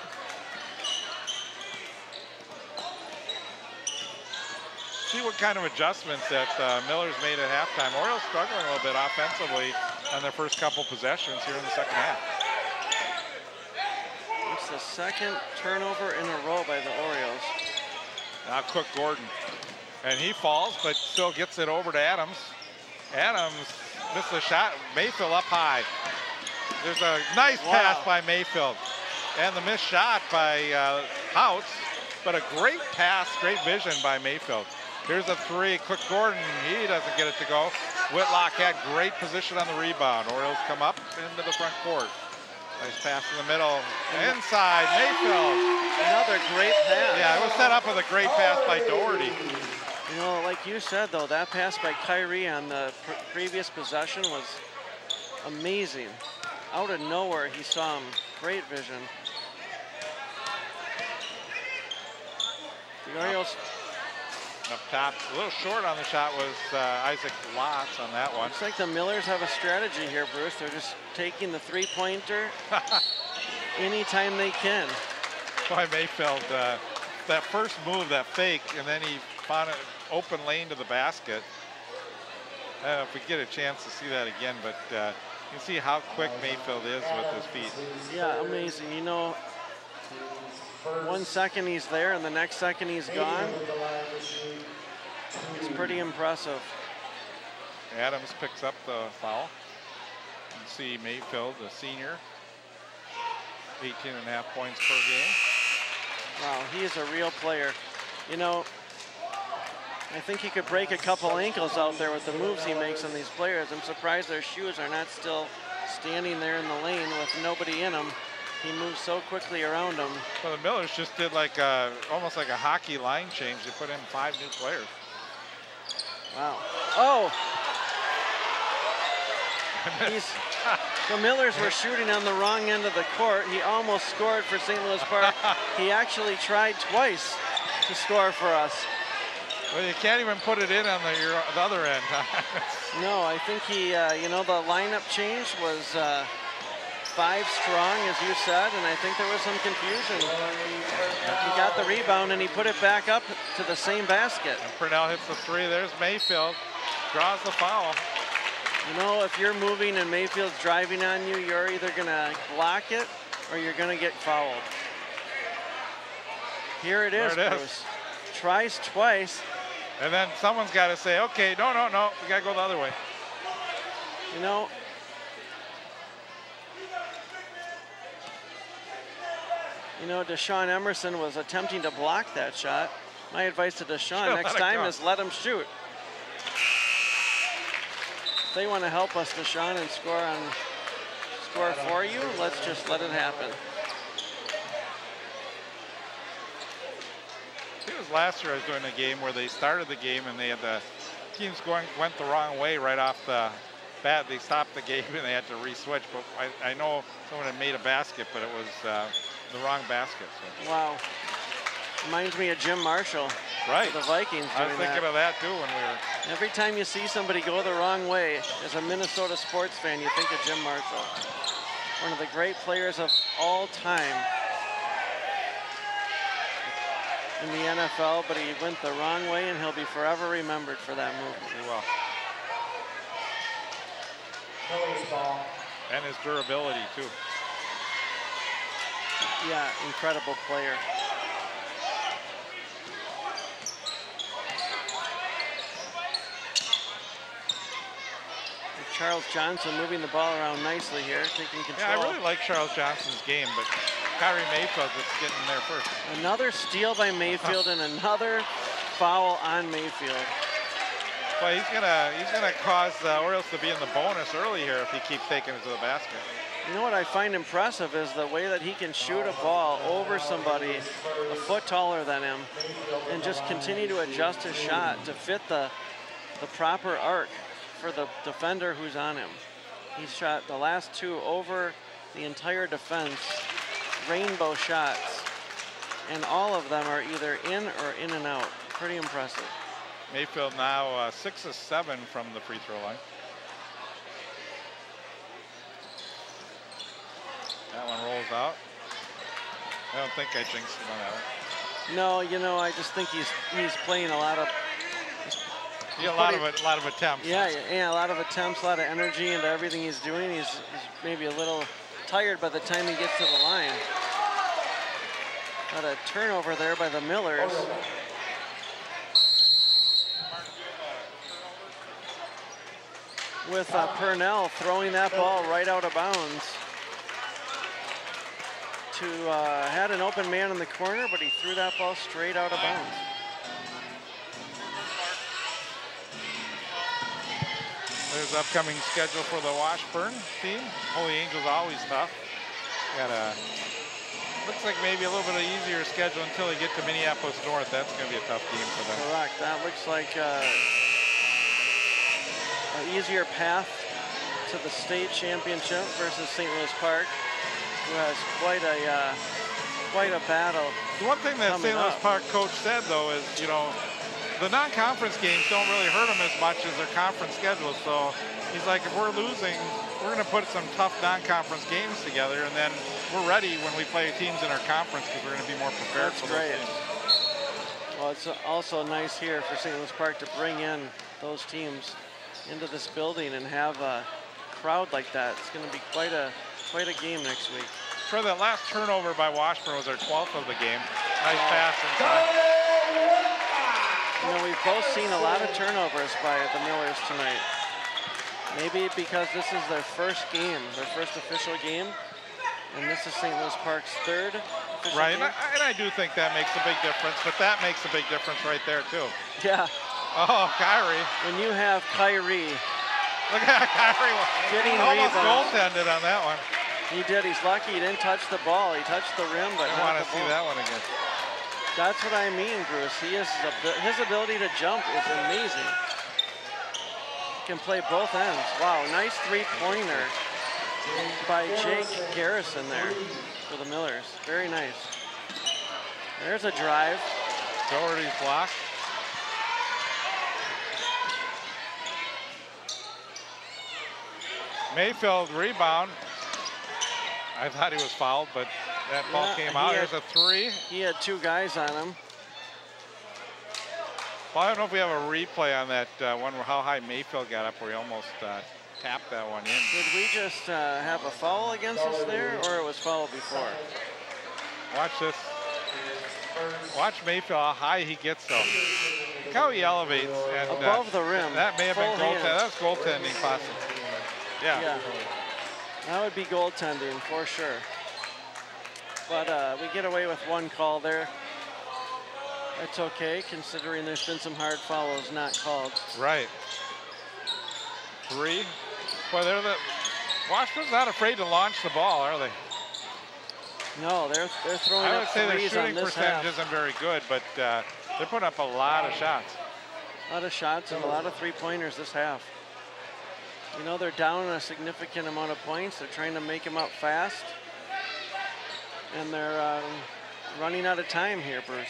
See what kind of adjustments that Miller's made at halftime. Orioles struggling a little bit offensively on their first couple possessions here in the second half. It's the second turnover in a row by the Orioles. Now Cook Gordon. And he falls, but still gets it over to Adams. Adams missed the shot. Mayfield up high. There's a nice pass by Mayfield. And the missed shot by Houts, but a great pass, great vision by Mayfield. Here's a three. Cook Gordon, he doesn't get it to go. Whitlock had great position on the rebound. Orioles come up into the front court. Nice pass in the middle. Inside, Mayfield. Another great pass. Yeah, it was set up with a great pass by Doherty. You know, like you said, though, that pass by Kyrie on the previous possession was amazing. Out of nowhere, he saw him. Great vision. The Orioles... Up top, a little short on the shot was Isaac Lotz on that one. Looks like the Millers have a strategy here, Bruce. They're just taking the three-pointer anytime they can. By Mayfield, that first move, that fake, and then he found an open lane to the basket. I don't know if we get a chance to see that again, but you can see how quick Mayfield is with his feet. Yeah, amazing. You know, 1 second he's there and the next second he's gone. It's pretty impressive. Adams picks up the foul. You can see Mayfield, the senior, 18.5 points per game. Wow, he is a real player. You know, I think he could break a couple ankles out there with the moves he makes on these players. I'm surprised their shoes are not still standing there in the lane with nobody in them. He moves so quickly around them. Well, the Millers just did like almost like a hockey line change. They put in 5 new players. Wow. Oh! The Millers were shooting on the wrong end of the court. He almost scored for St. Louis Park. He actually tried twice to score for us. Well, you can't even put it in on the other end. No, I think he, you know, the lineup change was 5 strong, as you said, and I think there was some confusion. He got the rebound and he put it back up to the same basket. And Purnell hits the 3. There's Mayfield, draws the foul. You know, if you're moving and Mayfield's driving on you, you're either gonna block it or you're gonna get fouled. Here it is, Bruce. Tries twice. And then someone's got to say, okay, no, we got to go the other way. You know, Deshaun Emerson was attempting to block that shot. My advice to Deshaun next time is let him shoot. If they want to help us, Deshaun, and score for you, let's just let it happen. It was last year I was doing a game where they started the game and they had the teams went the wrong way right off the bat. They stopped the game and they had to re-switch. But I know someone had made a basket, but it was the wrong basket. So. Wow. Reminds me of Jim Marshall. Right. The Vikings doing I was thinking of that too when we were. Every time you see somebody go the wrong way, as a Minnesota sports fan, you think of Jim Marshall. One of the great players of all time in the NFL, but he went the wrong way and he'll be forever remembered for that move. He will. And his durability too. Yeah, incredible player. Charles Johnson moving the ball around nicely here, taking control. Yeah, I really like Charles Johnson's game, but Kyrie Mayfield is getting there first. Another steal by Mayfield and another foul on Mayfield. Well, he's gonna cause the Orioles to be in the bonus early here if he keeps taking it to the basket. You know what I find impressive is the way that he can shoot a ball over somebody a foot taller than him and just continue to adjust his shot to fit the proper arc for the defender who's on him. He's shot the last 2 over the entire defense, rainbow shots, and all of them are either in or in and out. Pretty impressive. Mayfield now 6 of 7 from the free throw line. That one rolls out. I don't think I jinxed him on that one. No, you know, I just think he's playing a lot of. A lot of attempts. Yeah, a lot of attempts, a lot of energy into everything he's doing. He's maybe a little tired by the time he gets to the line. Got a turnover there by the Millers. With Purnell throwing that ball right out of bounds. Had an open man in the corner, but he threw that ball straight out of bounds. There's upcoming schedule for the Washburn team. Holy Angels always tough. Looks like maybe a little bit of easier schedule until they get to Minneapolis North. That's going to be a tough game for them. Correct. That looks like an easier path to the state championship versus St. Louis Park, who has quite a battle. The one thing that St. Louis Park coach said, though, is, you know, the non-conference games don't really hurt them as much as their conference schedule. So he's like, if we're losing, we're going to put some tough non-conference games together, and then we're ready when we play teams in our conference because we're going to be more prepared for those games. Well, it's also nice here for St. Louis Park to bring in those teams into this building and have a crowd like that. It's going to be quite a game next week. For that last turnover by Washburn was our 12th of the game. Nice pass inside. You know, we've both seen a lot of turnovers by the Millers tonight. Maybe because this is their first game, their first official game, and this is St. Louis Park's third official game. And I do think that makes a big difference, but that makes a big difference right there, too. Yeah. Oh, Kyrie. When you have Kyrie. Look at Kyrie. Getting almost rebounds. goaltended on that one. He did. He's lucky he didn't touch the ball. He touched the rim, but I not want the to see ball. that one again. That's what I mean, Bruce. His ability to jump is amazing. He can play both ends. Wow, nice three-pointer by Jake Garrison there for the Millers. Very nice. There's a drive. Doherty's block. Mayfield rebound. I thought he was fouled, but that ball came out. There's a three. He had two guys on him. Well, I don't know if we have a replay on that one where how high Mayfield got up where he almost tapped that one in. Did we just have a foul against us there, or it was foul before? Watch this. Watch Mayfield, how high he gets though. Look how he elevates. And, above the rim. That may have been goaltending. That was goaltending possibly. Yeah. That would be goaltending for sure. But we get away with one call there. That's okay, considering there's been some hard fouls not called. Right. Three. Boy, Washburn's not afraid to launch the ball, are they? No, they're throwing I up would say their threes shooting on this percentage half. isn't very good, but they're putting up a lot of shots. A lot of shots and a lot of three-pointers this half. You know, they're down a significant amount of points. They're trying to make them up fast. And they're running out of time here, Bruce.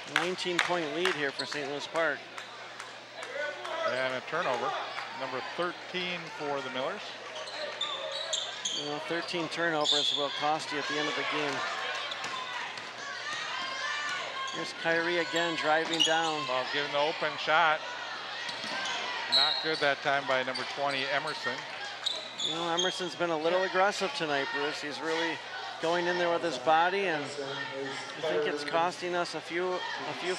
A 19-point lead here for St. Louis Park. And a turnover, number 13 for the Millers. You know, 13 turnovers will cost you at the end of the game. Here's Kyrie again driving down. Well, given the open shot. Not good that time by number 20, Emerson. You know, Emerson's been a little aggressive tonight, Bruce. He's really going in there with his body, and I think it's costing us a few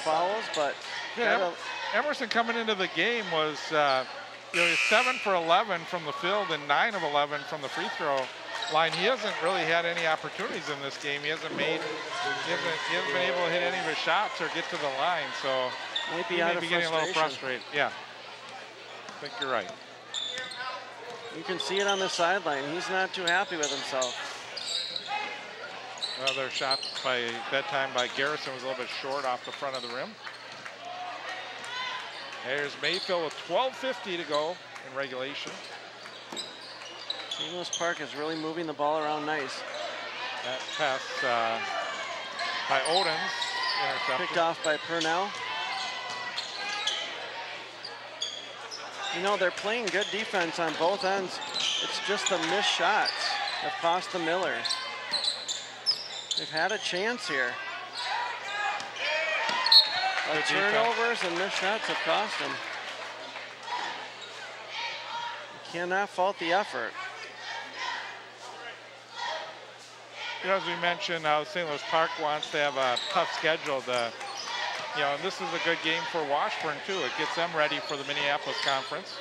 fouls, but yeah, Emerson coming into the game was you know, he's 7 for 11 from the field and 9 of 11 from the free throw line. He hasn't really had any opportunities in this game. He hasn't been able to hit any of his shots or get to the line, so he may be getting a little frustrated. Yeah, I think you're right. You can see it on the sideline. He's not too happy with himself. Another shot by that time by Garrison was a little bit short off the front of the rim. There's Mayfield with 12:50 to go in regulation. St. Louis Park is really moving the ball around nice. That pass by Odens, intercepted. Picked off by Purnell. You know, they're playing good defense on both ends. It's just the missed shots that cost the Millers. They've had a chance here. But turnovers and missed shots have cost them. You cannot fault the effort. You know, as we mentioned, St. Louis Park wants to have a tough schedule. You know, and this is a good game for Washburn too. It gets them ready for the Minneapolis Conference.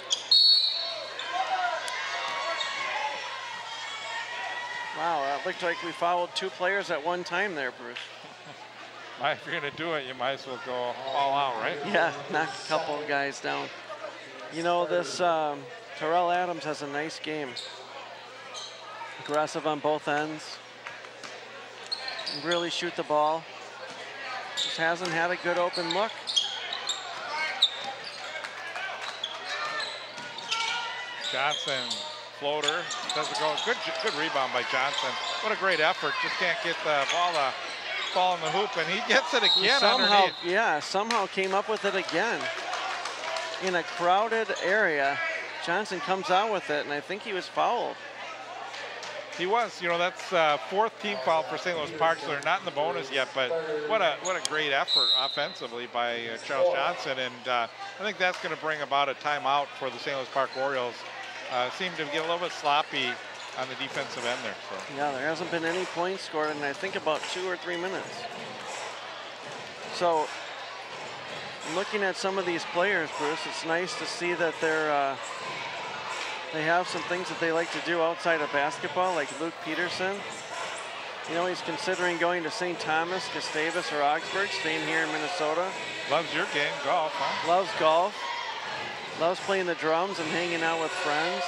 Wow, it looked like we fouled 2 players at one time there, Bruce. If you're going to do it, you might as well go all out, right? Yeah, knock a couple of guys down. You know, this Terrell Adams has a nice game. Aggressive on both ends. Really shoot the ball. Just hasn't had a good open look. Johnson, floater, doesn't go. Good rebound by Johnson. What a great effort. Just can't get the ball to fall in the hoop, and he gets it again underneath. Yeah, somehow came up with it again. In a crowded area, Johnson comes out with it, and I think he was fouled. He was, you know, that's 4th team foul for St. Louis Park, so they're not in the bonus yet, but what a great effort offensively by Charles Johnson, and I think that's going to bring about a timeout for the St. Louis Park Orioles. Seem to get a little bit sloppy on the defensive end there. So. Yeah, there hasn't been any points scored in I think about 2 or 3 minutes. So, looking at some of these players, Bruce, it's nice to see that they have some things that they like to do outside of basketball, like Luke Peterson. You know, he's considering going to St. Thomas, Gustavus, or Augsburg, staying here in Minnesota. Loves your game, golf, huh? Loves golf. Loves playing the drums and hanging out with friends.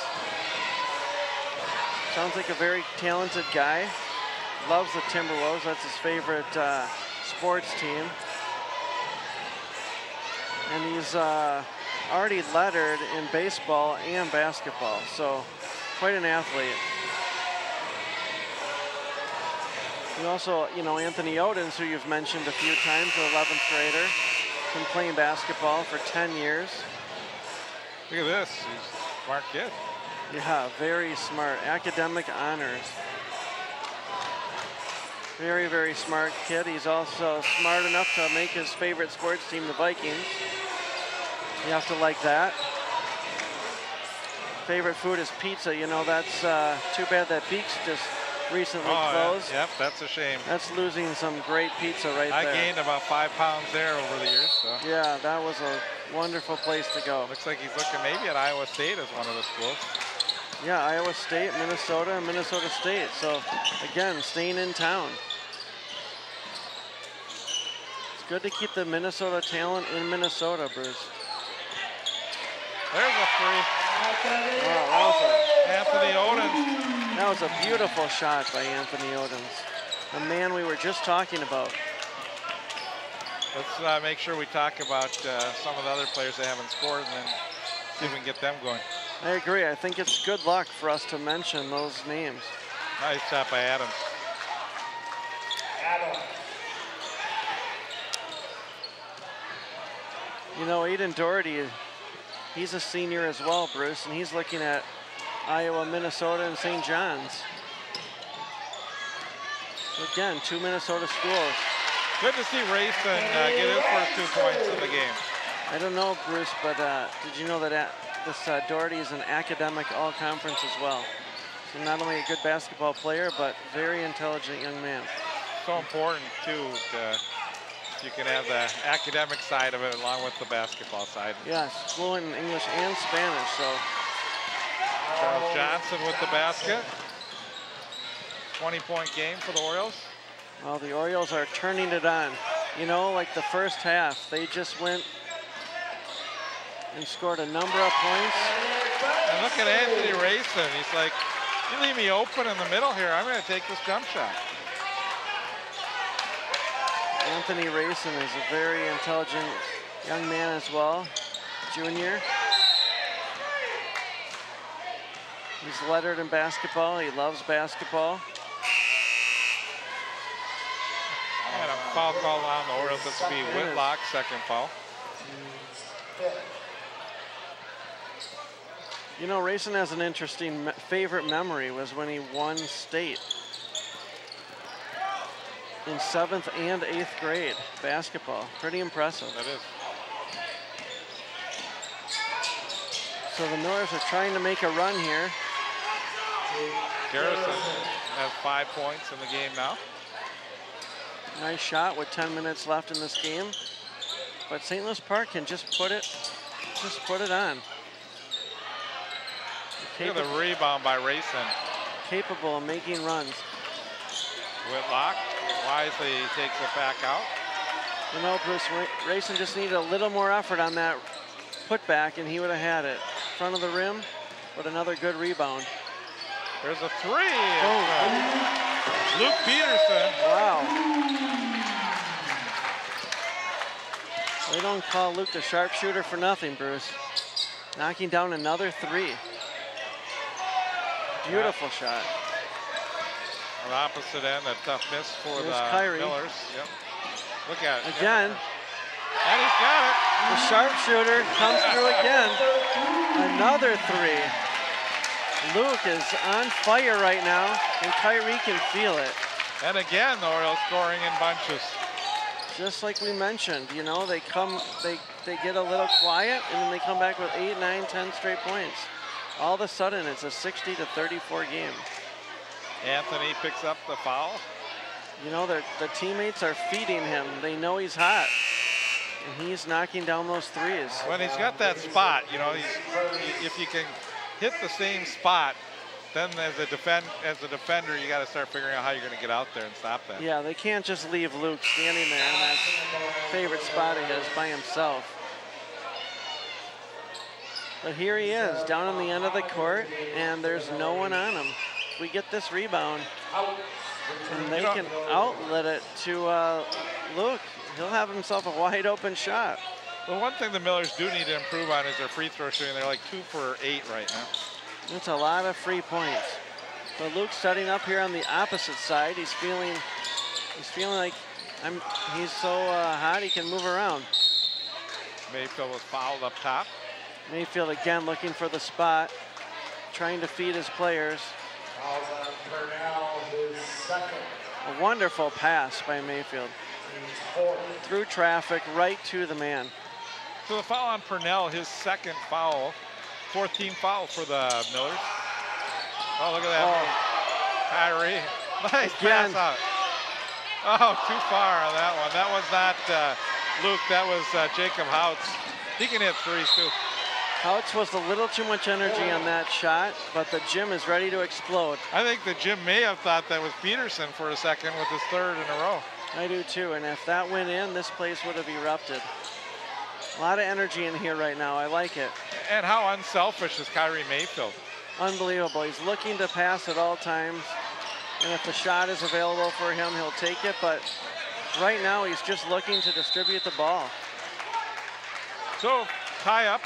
Sounds like a very talented guy. Loves the Timberwolves. That's his favorite sports team. And he's already lettered in baseball and basketball, so quite an athlete. And also, you know, Anthony Odens, who you've mentioned a few times, an 11th grader, been playing basketball for 10 years. Look at this, he's a smart kid. Yeah, very smart, academic honors. Very, very smart kid. He's also smart enough to make his favorite sports team, the Vikings. You have to like that. Favorite food is pizza. You know, that's too bad that Beaks just recently closed. Yep, that's a shame. That's losing some great pizza right there. I gained about 5 pounds there over the years. So. Yeah, that was a wonderful place to go. Looks like he's looking maybe at Iowa State as one of the schools. Yeah, Iowa State, Minnesota, and Minnesota State. So, again, staying in town. It's good to keep the Minnesota talent in Minnesota, Bruce. There's a three. Wow, Anthony Odens. that was a beautiful shot by Anthony Odens, the man we were just talking about. Let's make sure we talk about some of the other players that haven't scored and then see if we can get them going. I agree. I think it's good luck for us to mention those names. Nice shot by Adams. You know, Aiden Doherty, he's a senior as well, Bruce, and he's looking at Iowa, Minnesota, and St. John's. So again, 2 Minnesota schools. Good to see Rayson get his first 2 points in the game. I don't know, Bruce, but did you know that this Doherty is an academic all-conference as well? So not only a good basketball player, but very intelligent young man. So important, too, you can have the academic side of it along with the basketball side. Yes, fluent in English and Spanish, so. Charles Johnson with the basket. 20-point game for the Orioles. Well, the Orioles are turning it on. You know, like the first half, they just went and scored a number of points. And look at Anthony Rayson. He's like, you leave me open in the middle here, I'm going to take this jump shot. Anthony Rayson is a very intelligent young man as well, junior. He's lettered in basketball. He loves basketball. And a foul call on the Orioles. This will be Whitlock's second foul. You know, Rayson has an interesting favorite memory was when he won state in 7th and 8th grade basketball. Pretty impressive. That is. So the Millers are trying to make a run here. Garrison has 5 points in the game now. Nice shot with 10 minutes left in this game. But St. Louis Park can just put it on. Look at the rebound by Rayson. Capable of making runs. Whitlock wisely takes it back out. You know, Bruce, Rayson just needed a little more effort on that putback, and he would have had it. Front of the rim, but another good rebound. There's a 3. Luke Peterson. Wow. They don't call Luke the sharpshooter for nothing, Bruce. Knocking down another 3. Beautiful shot. On the opposite end, a tough miss for There's the Kyrie. Millers. Yep. Look at it. Again. And he's got it. The sharpshooter comes through again. Another 3. Luke is on fire right now, and Kyrie can feel it. And again, the Orioles scoring in bunches. Just like we mentioned, you know, they get a little quiet, and then they come back with 8, 9, 10 straight points. All of a sudden, it's a 60-34 game. Anthony picks up the foul. You know, the teammates are feeding him. They know he's hot, and he's knocking down those 3s. When he's got that spot, you know, if you can hit the same spot, then as a defender, you got to start figuring out how you're going to get out there and stop that. Yeah, they can't just leave Luke standing there in that favorite spot of his by himself. But here he is, down on the end of the court, and there's no one on him. We get this rebound, and they can outlet it to Luke. He'll have himself a wide open shot. Well, one thing the Millers do need to improve on is their free throw shooting. They're like 2 for 8 right now. That's a lot of free points. But Luke's setting up here on the opposite side. He's feeling like he's so hot he can move around. Mayfield was fouled up top. Mayfield again looking for the spot, trying to feed his players. A wonderful pass by Mayfield. Through traffic, right to the man. So the foul on Purnell, his 2nd foul. 4th team foul for the Millers. Oh, look at that. Kyrie. Nice pass out. Oh, too far on that one. That was not Luke. That was Jacob Houts. He can hit 3s too. Houts was a little too much energy on that shot, but the gym is ready to explode. I think the gym may have thought that was Peterson for a second with his 3rd in a row. I do too, and if that went in, this place would have erupted. A lot of energy in here right now. I like it. And how unselfish is Kyrie Mayfield? Unbelievable. He's looking to pass at all times, and if the shot is available for him, he'll take it, but right now he's just looking to distribute the ball. So, tie up.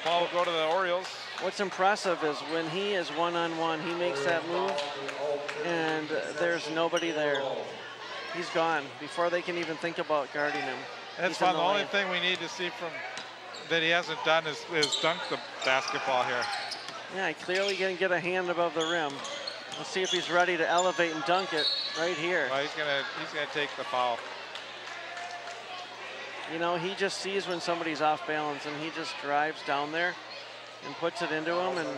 Ball will go to the Orioles. What's impressive is when he is one-on-one, he makes that move, and there's nobody there. He's gone before they can even think about guarding him. That's fun. The only thing we need to see from that he hasn't done is dunk the basketball here. Yeah, he clearly can get a hand above the rim. Let's see if he's ready to elevate and dunk it right here. Well, he's gonna take the foul. You know, he just sees when somebody's off balance, and he just drives down there and puts it into him, and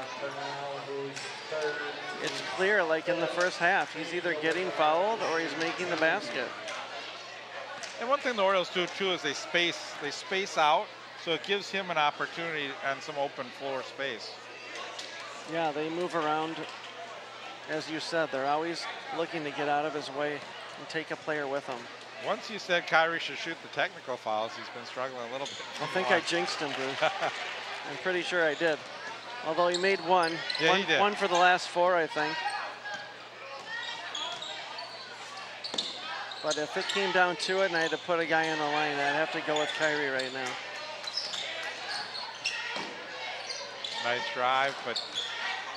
it's clear, like in the first half, he's either getting fouled or he's making the basket. And one thing the Orioles do too is they space out, so it gives him an opportunity on some open floor space. Yeah, they move around. As you said, they're always looking to get out of his way and take a player with them. Once you said Kyrie should shoot the technical fouls, he's been struggling a little bit. I think I jinxed him, Bruce. I'm pretty sure I did. Although he made one. Yeah, he did. One for the last 4, I think. But if it came down to it and I had to put a guy on the line, I'd have to go with Kyrie right now. Nice drive, but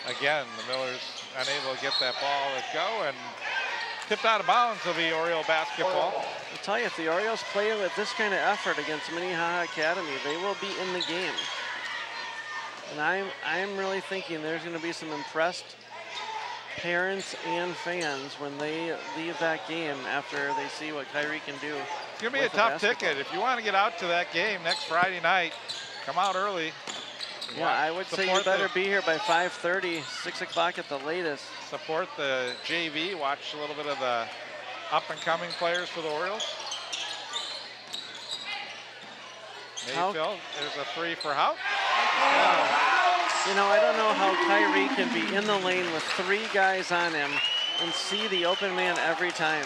again, the Millers unable to get that ball to go, and tipped out of bounds. Will be Oriole basketball. I'll tell you, if the Orioles play with this kind of effort against Minnehaha Academy, they will be in the game. And I'm really thinking there's going to be some impressed parents and fans when they leave that game after they see what Kyrie can do. It's going to be a tough ticket. If you want to get out to that game next Friday night, come out early. Yeah, I would say you better be here by 5:30, 6 o'clock at the latest. Support the JV. Watch a little bit of the up-and-coming players for the Orioles. Mayfield, there's a 3 for Houck. You know, I don't know how Kyrie can be in the lane with 3 guys on him and see the open man every time.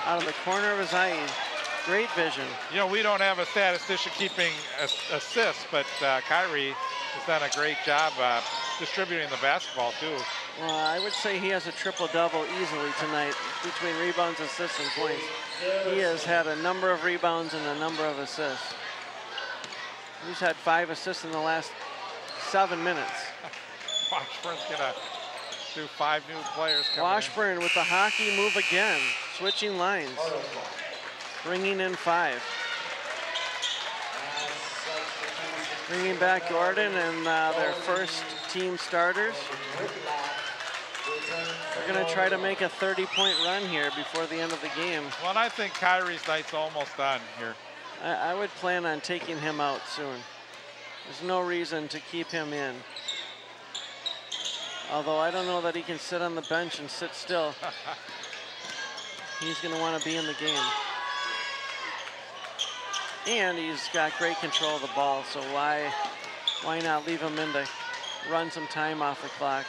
Out of the corner of his eye, great vision. You know, we don't have a statistician keeping assists, but Kyrie has done a great job distributing the basketball, too. Well, I would say he has a triple-double easily tonight between rebounds, assists, and points. He has had a number of rebounds and a number of assists. He's had 5 assists in the last 7 minutes. Washburn's gonna do 5 new players coming Washburn with the hockey move again, switching lines, bringing in 5. Bringing back Gordon and their first team starters. They're gonna try to make a 30-point run here before the end of the game. Well, and I think Kyrie's night's almost done here. I would plan on taking him out soon. There's no reason to keep him in. Although I don't know that he can sit on the bench and sit still. He's going to want to be in the game. And he's got great control of the ball, so why not leave him in to run some time off the clock?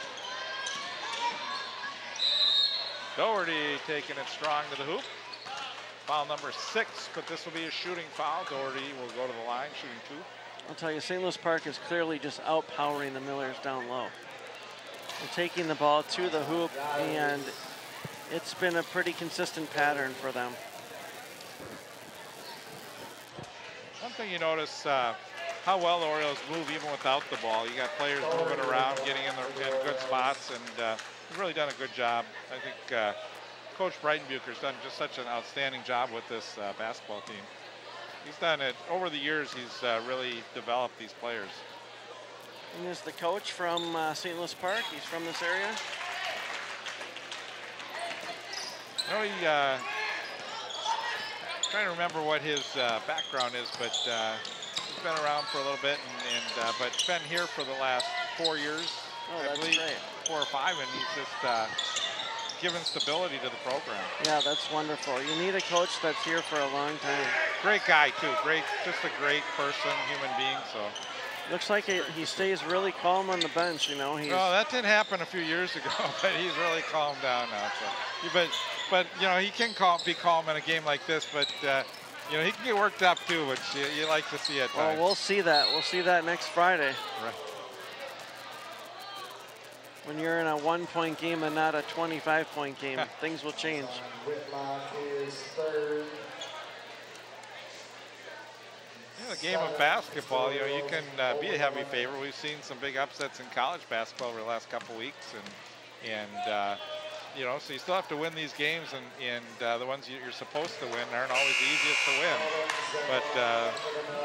Doherty taking it strong to the hoop. Foul number 6, but this will be a shooting foul. Doherty will go to the line, shooting 2. I'll tell you, St. Louis Park is clearly just outpowering the Millers down low. They're taking the ball to the hoop, and it's been a pretty consistent pattern for them. One thing you notice, how well the Orioles move even without the ball. You got players moving around, getting in good spots, and they've really done a good job. I think Coach Breitenbucher's done just such an outstanding job with this basketball team. He's done it over the years. He's really developed these players. And is the coach from St. Louis Park? He's from this area? You know, trying to remember what his background is, but he's been around for a little bit, but been here for the last 4 years. Oh, that's believe, great. 4 or 5, and he's just given stability to the program. Yeah, that's wonderful. You need a coach that's here for a long time. Great guy too. Just a great person, human being. So looks like he stays really calm on the bench. You know, well, that didn't happen a few years ago, but he's really calmed down now. So, but you know, he can be calm in a game like this, but you know, he can get worked up too, which you like to see at times. Well, we'll see that. We'll see that next Friday. Right. When you're in a 1-point game and not a 25-point game, things will change. Yeah, the game of basketball, you know, you can be a heavy favorite. We've seen some big upsets in college basketball over the last couple weeks, and you know, so you still have to win these games, and the ones you're supposed to win aren't always the easiest to win. But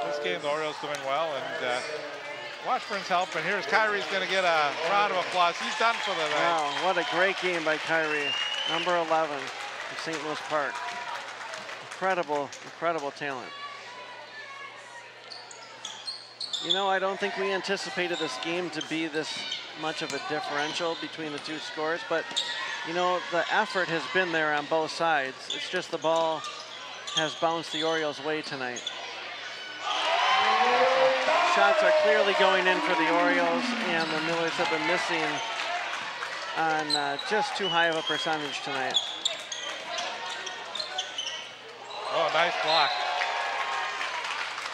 this game, the Orioles doing well, and Washburn's helping. Here's Kyrie's going to get a round of applause. He's done for the night. Wow, what a great game by Kyrie, number 11 of St. Louis Park. Incredible, incredible talent. You know, I don't think we anticipated this game to be this much of a differential between the two scores, but you know, the effort has been there on both sides. It's just the ball has bounced the Orioles' way tonight. Shots are clearly going in for the Orioles, and the Millers have been missing on just too high of a percentage tonight. Oh, nice block.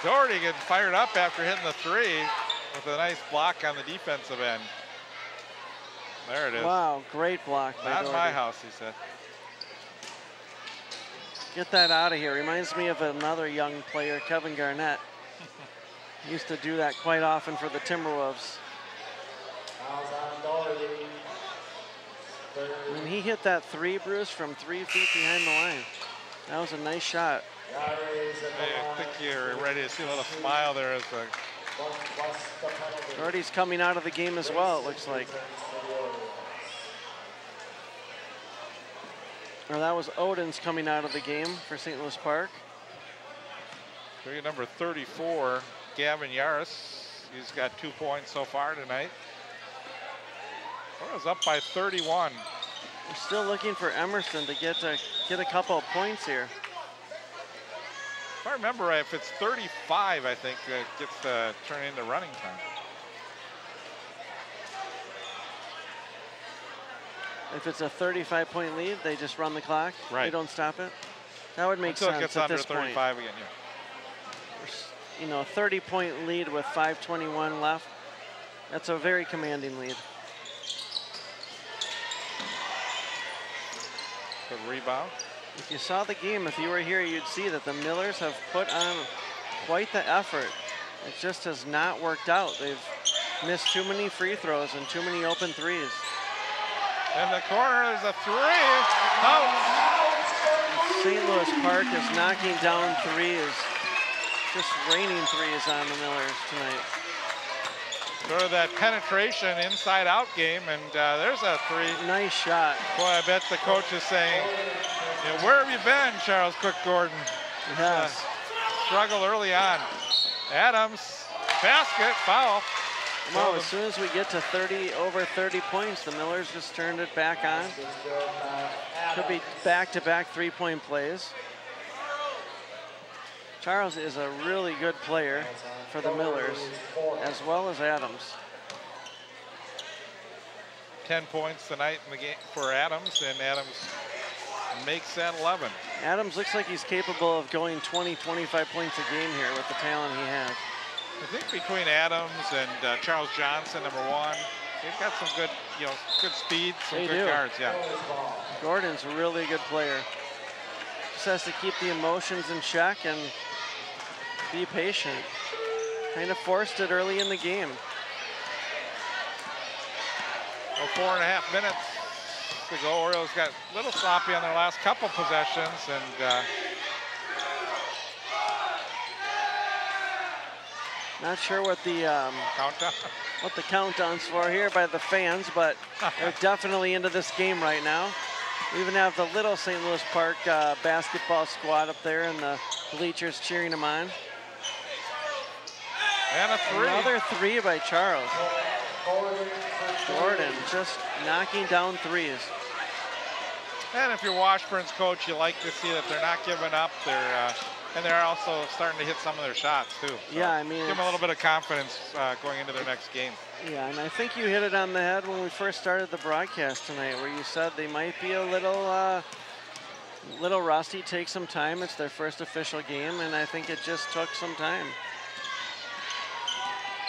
Doherty getting fired up after hitting the 3 with a nice block on the defensive end. There it is. Wow, great block by Not Doherty. my house, he said. Get that out of here. Reminds me of another young player, Kevin Garnett. Used to do that quite often for the Timberwolves. When he hit that 3, Bruce, from 3 feet behind the line, that was a nice shot. I think you're ready to see a little smile there as the Gordy's coming out of the game as well, it looks like. Or that was Odin's coming out of the game for St. Louis Park. Number 34, Gavin Yaris. He's got 2 points so far tonight. Orioles up by 31. We're still looking for Emerson to get a couple of points here. If I remember right, if it's 35, I think it gets to turn into running time. If it's a 35-point lead, they just run the clock. Right. They don't stop it. That would make Until sense it gets at under this 35 point. again, yeah. You know, a 30-point lead with 5:21 left. That's a very commanding lead. Good rebound. If you saw the game, if you were here, you'd see that the Millers have put on quite the effort. It just has not worked out. They've missed too many free throws and too many open threes. In the corner is a three. Out. St. Louis Park is knocking down threes. Just raining threes on the Millers tonight. Sort of that penetration inside-out game, and there's a three. Nice shot. Boy, I bet the coach is saying, you know, where have you been, Charles Cook Gordon? Yes. Struggled early on. Adams, basket, foul. Well, as soon as we get to over 30 points, the Millers just turned it back on. Could be back-to-back three-point plays. Charles is a really good player for the Millers, as well as Adams. 10 points tonight in the game for Adams, and Adams makes that 11. Adams looks like he's capable of going 20, 25 points a game here with the talent he has. I think between Adams and Charles Johnson, number 1, they've got some good, good speed, some good guards, yeah. Gordon's a really good player. Just has to keep the emotions in check and be patient. Kind of forced it early in the game. Well, 4.5 minutes to go. Orioles got a little sloppy on their last couple possessions, and not sure what the countdown's for here by the fans, but they're definitely into this game right now. We even have the little St. Louis Park basketball squad up there in the bleachers cheering them on. And a three. Another three by Charles. Gordon just knocking down threes. And if you're Washburn's coach, you like to see that they're not giving up. And they're also starting to hit some of their shots too. So yeah, I mean, give them a little bit of confidence going into their next game. Yeah, and I think you hit it on the head when we first started the broadcast tonight, where you said they might be a little rusty, take some time. It's their first official game, and I think it just took some time.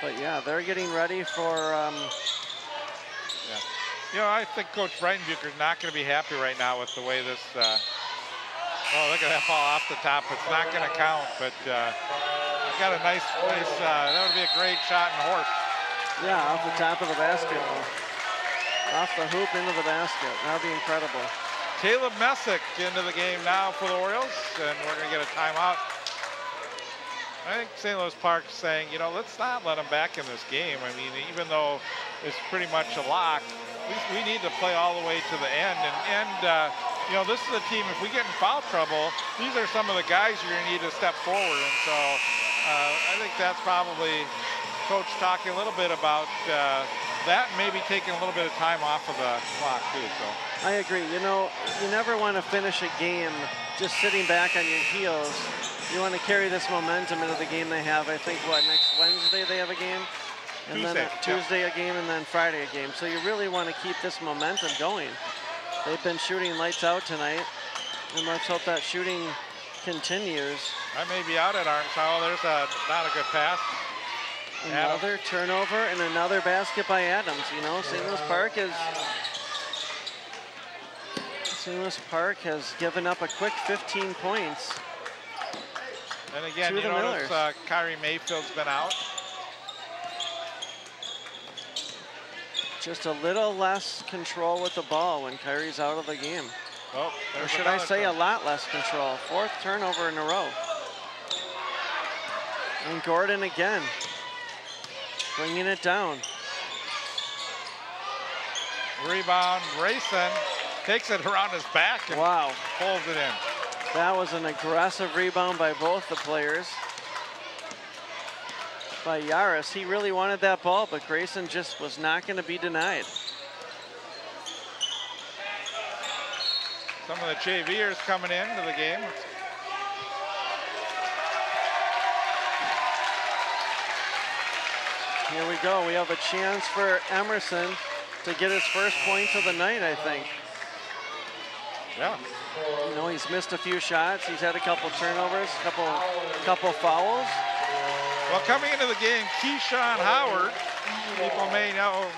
But yeah, they're getting ready for. I think Coach Breitenbucher's not going to be happy right now with the way this. Oh, look at that ball off the top. It's not going to count, but got a nice. That would be a great shot in the horse. Yeah, off the top of the basket. Off the hoop into the basket. That would be incredible. Caleb Messick into the game now for the Orioles, and we're going to get a timeout. I think St. Louis Park's saying, let's not let them back in this game. I mean, even though it's pretty much a lock, we need to play all the way to the end. And this is a team, if we get in foul trouble, these are some of the guys you're going to need to step forward. And so I think that's probably Coach talking a little bit about that, maybe taking a little bit of time off of the clock too. So I agree. You never want to finish a game just sitting back on your heels. You want to carry this momentum into the game they have. I think, next Wednesday they have a game? And Tuesday a game, and then Friday a game. So you really want to keep this momentum going. They've been shooting lights out tonight, and let's hope that shooting continues. I may be out at arms. Oh, there's not a good pass. Another turnover and another basket by Adams. St. Louis Park has given up a quick 15 points. And again, you notice Kyrie Mayfield's been out. Just a little less control with the ball when Kyrie's out of the game. Oh, or should I say a lot less control. 4th turnover in a row. And Gordon again. bringing it down. Rebound, Grayson takes it around his back and Wow. pulls it in. That was an aggressive rebound by both the players. By Yaris, he really wanted that ball, but Grayson just was not going to be denied. Some of the JVers coming into the game. Here we go. We have a chance for Emerson to get his first points of the night, I think. Yeah. You know, he's missed a few shots. He's had a couple turnovers, couple fouls. Well, coming into the game, Keyshawn Howard, people may know,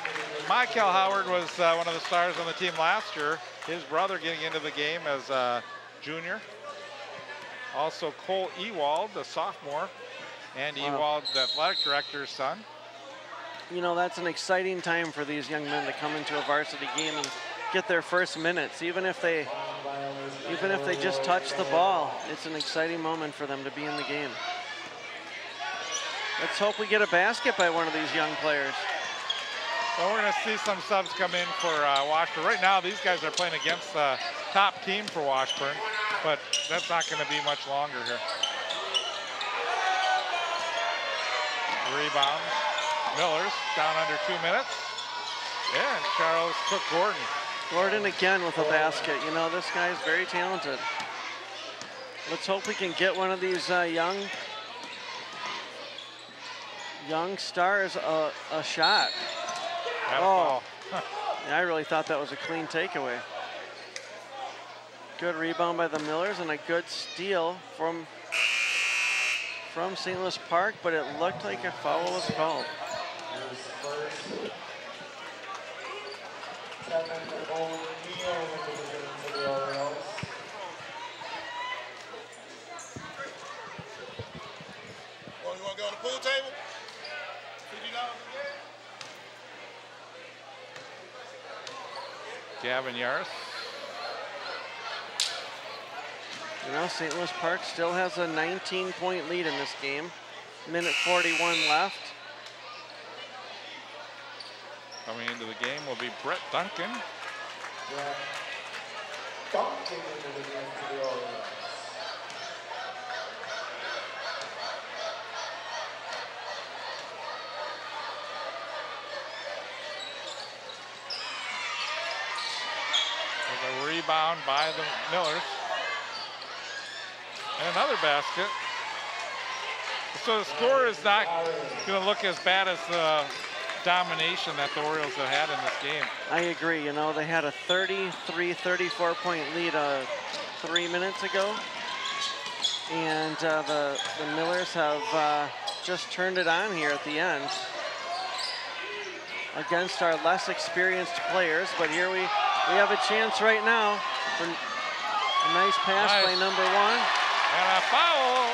Michael Howard was one of the stars on the team last year. His brother getting into the game as a junior. Also Cole Ewald, the sophomore, and Ewald, the athletic director's son. You know, that's an exciting time for these young men to come into a varsity game and get their first minutes. Even if they just touch the ball, it's an exciting moment for them to be in the game. Let's hope we get a basket by one of these young players. Well, we're going to see some subs come in for Washburn. Right now, these guys are playing against the top team for Washburn, but that's not going to be much longer here. Rebound. Millers down under 2 minutes. And Charles Cook-Gordon. Gordon again with a basket. You know, this guy's very talented. Let's hope we can get one of these young stars a shot. Oh, yeah, I really thought that was a clean takeaway. Good rebound by the Millers and a good steal from St. Louis Park, but it looked like a foul was called. You want to go to the pool table? Gavin Yaris. You know, St. Louis Park still has a 19-point lead in this game. Minute 41 left. Coming into the game will be Brett Duncan. Duncan into the game for the Orioles. There's a rebound by the Millers. And another basket. So the score is not going to look as bad as the domination that the Orioles have had in this game. I agree. You know, they had a 34-point lead 3 minutes ago. And the Millers have just turned it on here at the end against our less experienced players. But here we have a chance right now for a nice pass by number 1. And a foul.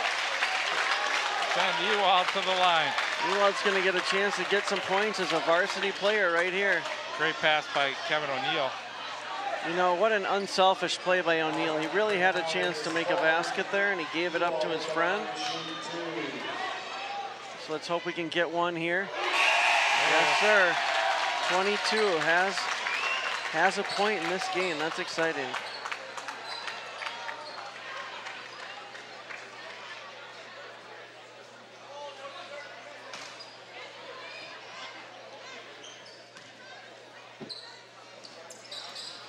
Send Ewald to the line. Ewald's going to get a chance to get some points as a varsity player right here. Great pass by Kevin O'Neill. You know, what an unselfish play by O'Neill. He really had a chance to make a basket there, and he gave it up to his friend. So let's hope we can get one here. Yes, sir. 22 has a point in this game. That's exciting.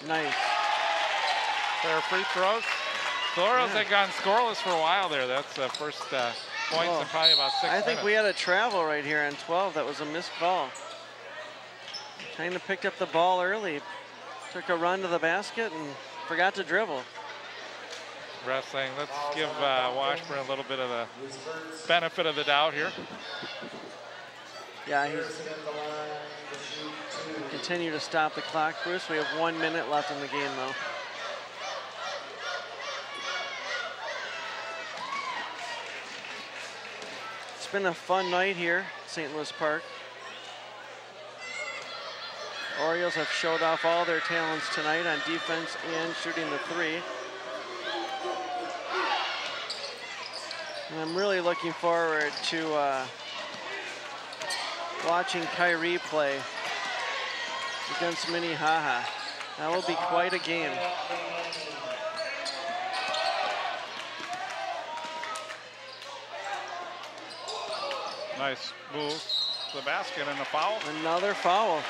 Nice. Fair free throws. The Orioles had gone scoreless for a while there. That's the first points in probably about 6 minutes. I think we had a travel right here on 12. That was a missed call. Kind of picked up the ball early. Took a run to the basket and forgot to dribble. Ref saying, let's give Washburn a little bit of the benefit of the doubt here. Yeah, he's continue to stop the clock, Bruce. We have 1 minute left in the game, though. It's been a fun night here at St. Louis Park. Orioles have showed off all their talents tonight on defense and shooting the three. And I'm really looking forward to watching Kyrie play against Minnehaha. That will be quite a game. Nice move to the basket and a foul. Another foul.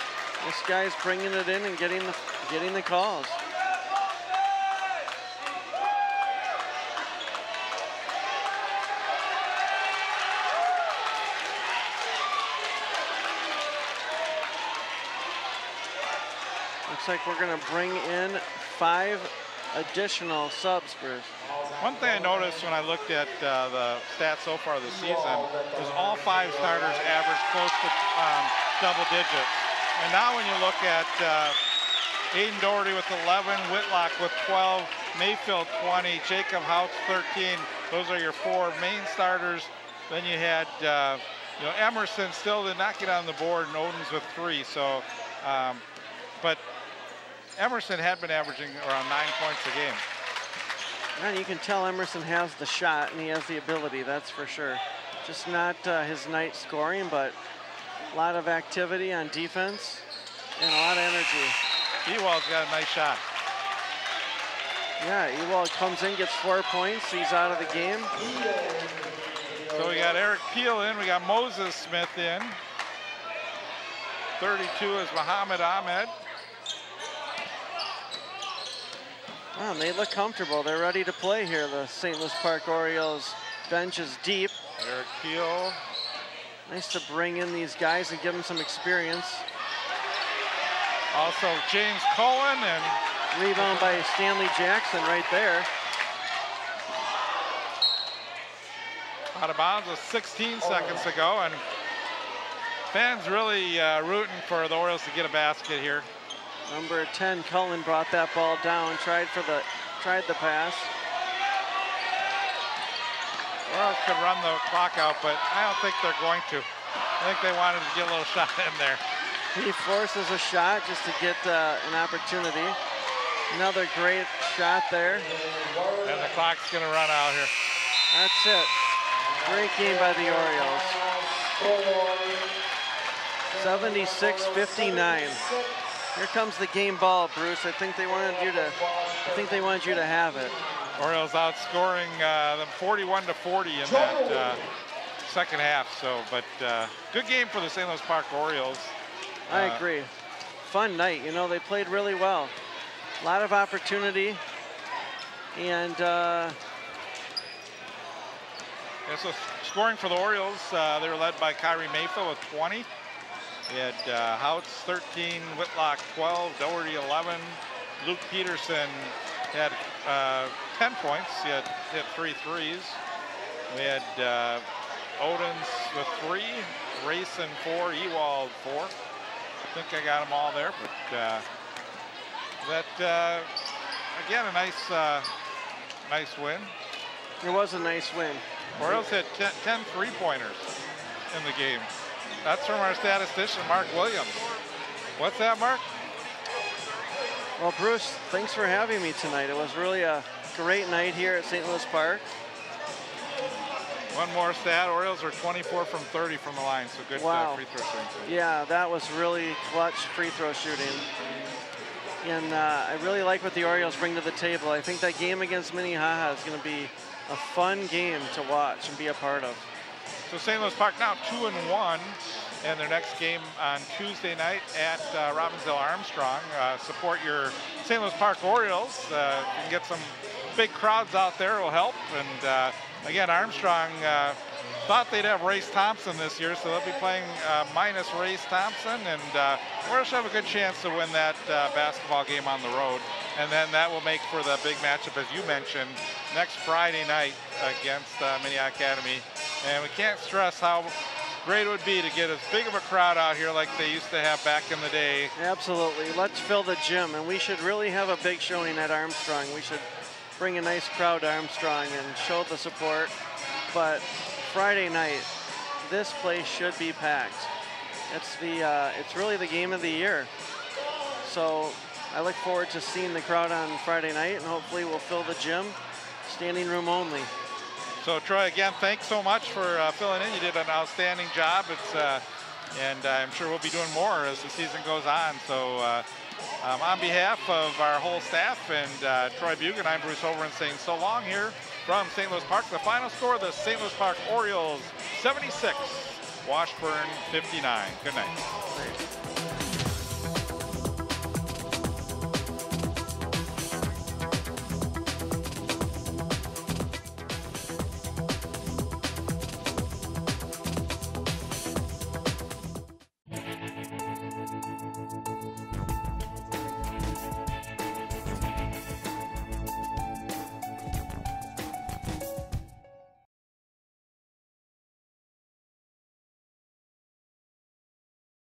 This guy's bringing it in and getting the calls. Looks like we're going to bring in 5 additional subs, Bruce. One thing I noticed when I looked at the stats so far this season was all 5 starters averaged close to double digits. And now when you look at Aiden Doherty with 11, Whitlock with 12, Mayfield 20, Jacob Houts 13. Those are your 4 main starters. Then you had Emerson still did not get on the board, and Odens with 3. So, but Emerson had been averaging around 9 points a game. And you can tell Emerson has the shot and he has the ability, that's for sure. Just not his night scoring, but a lot of activity on defense and a lot of energy. Ewald's got a nice shot. Yeah, Ewald comes in, gets 4 points, he's out of the game. So we got Eric Peel in, we got Moses Smith in. 32 is Muhammad Ahmed. Oh, they look comfortable. They're ready to play here. The St. Louis Park Orioles bench is deep. Eric Peel. Nice to bring in these guys and give them some experience. Also James Cohen, and rebound by Stanley Jackson right there. Out of bounds with 16 seconds to go, and fans really rooting for the Orioles to get a basket here. Number 10, Cullen brought that ball down, tried the pass. Orioles could run the clock out, but I don't think they're going to. I think they wanted to get a little shot in there. He forces a shot just to get an opportunity. Another great shot there. And the clock's gonna run out here. That's it. Great game by the Orioles. 76-59. Here comes the game ball, Bruce. I think they wanted you to have it. Orioles outscoring them 41-40 in that second half. So, but good game for the St. Louis Park Orioles. I agree. Fun night. You know, they played really well. A lot of opportunity, and yeah, so scoring for the Orioles, they were led by Kyrie Mayfield with 20. We had Houts 13, Whitlock 12, Doherty 11. Luke Peterson had 10 points. He had hit 3 threes. We had Odens with 3, Rayson 4, Ewald 4. I think I got them all there, but again, a nice win. It was a nice win. Orioles hit 10 3-pointers in the game. That's from our statistician, Mark Williams. What's that, Mark? Well, Bruce, thanks for having me tonight. It was really a great night here at St. Louis Park. One more stat, Orioles are 24 from 30 from the line, so good free throw shooting. Yeah, that was really clutch free throw shooting. And I really like what the Orioles bring to the table. I think that game against Minnehaha is going to be a fun game to watch and be a part of. So St. Louis Park now 2-1, and their next game on Tuesday night at Robbinsdale Armstrong. Support your St. Louis Park Orioles. You can get some big crowds out there, it will help. And again, Armstrong thought they'd have Race Thompson this year, so they'll be playing minus Race Thompson, and Orioles have a good chance to win that basketball game on the road. And then that will make for the big matchup, as you mentioned, next Friday night against Minneapolis Academy. And we can't stress how great it would be to get as big of a crowd out here like they used to have back in the day. Absolutely. Let's fill the gym, and we should really have a big showing at Armstrong. We should bring a nice crowd to Armstrong and show the support. But Friday night, this place should be packed. It's really the game of the year. So I look forward to seeing the crowd on Friday night, and hopefully we'll fill the gym, standing room only. So Troy, again, thanks so much for filling in. You did an outstanding job. It's and I'm sure we'll be doing more as the season goes on. So on behalf of our whole staff and Troy Bugan, I'm Bruce Overend saying so long here from St. Louis Park. The final score, the St. Louis Park Orioles 76, Washburn 59. Good night.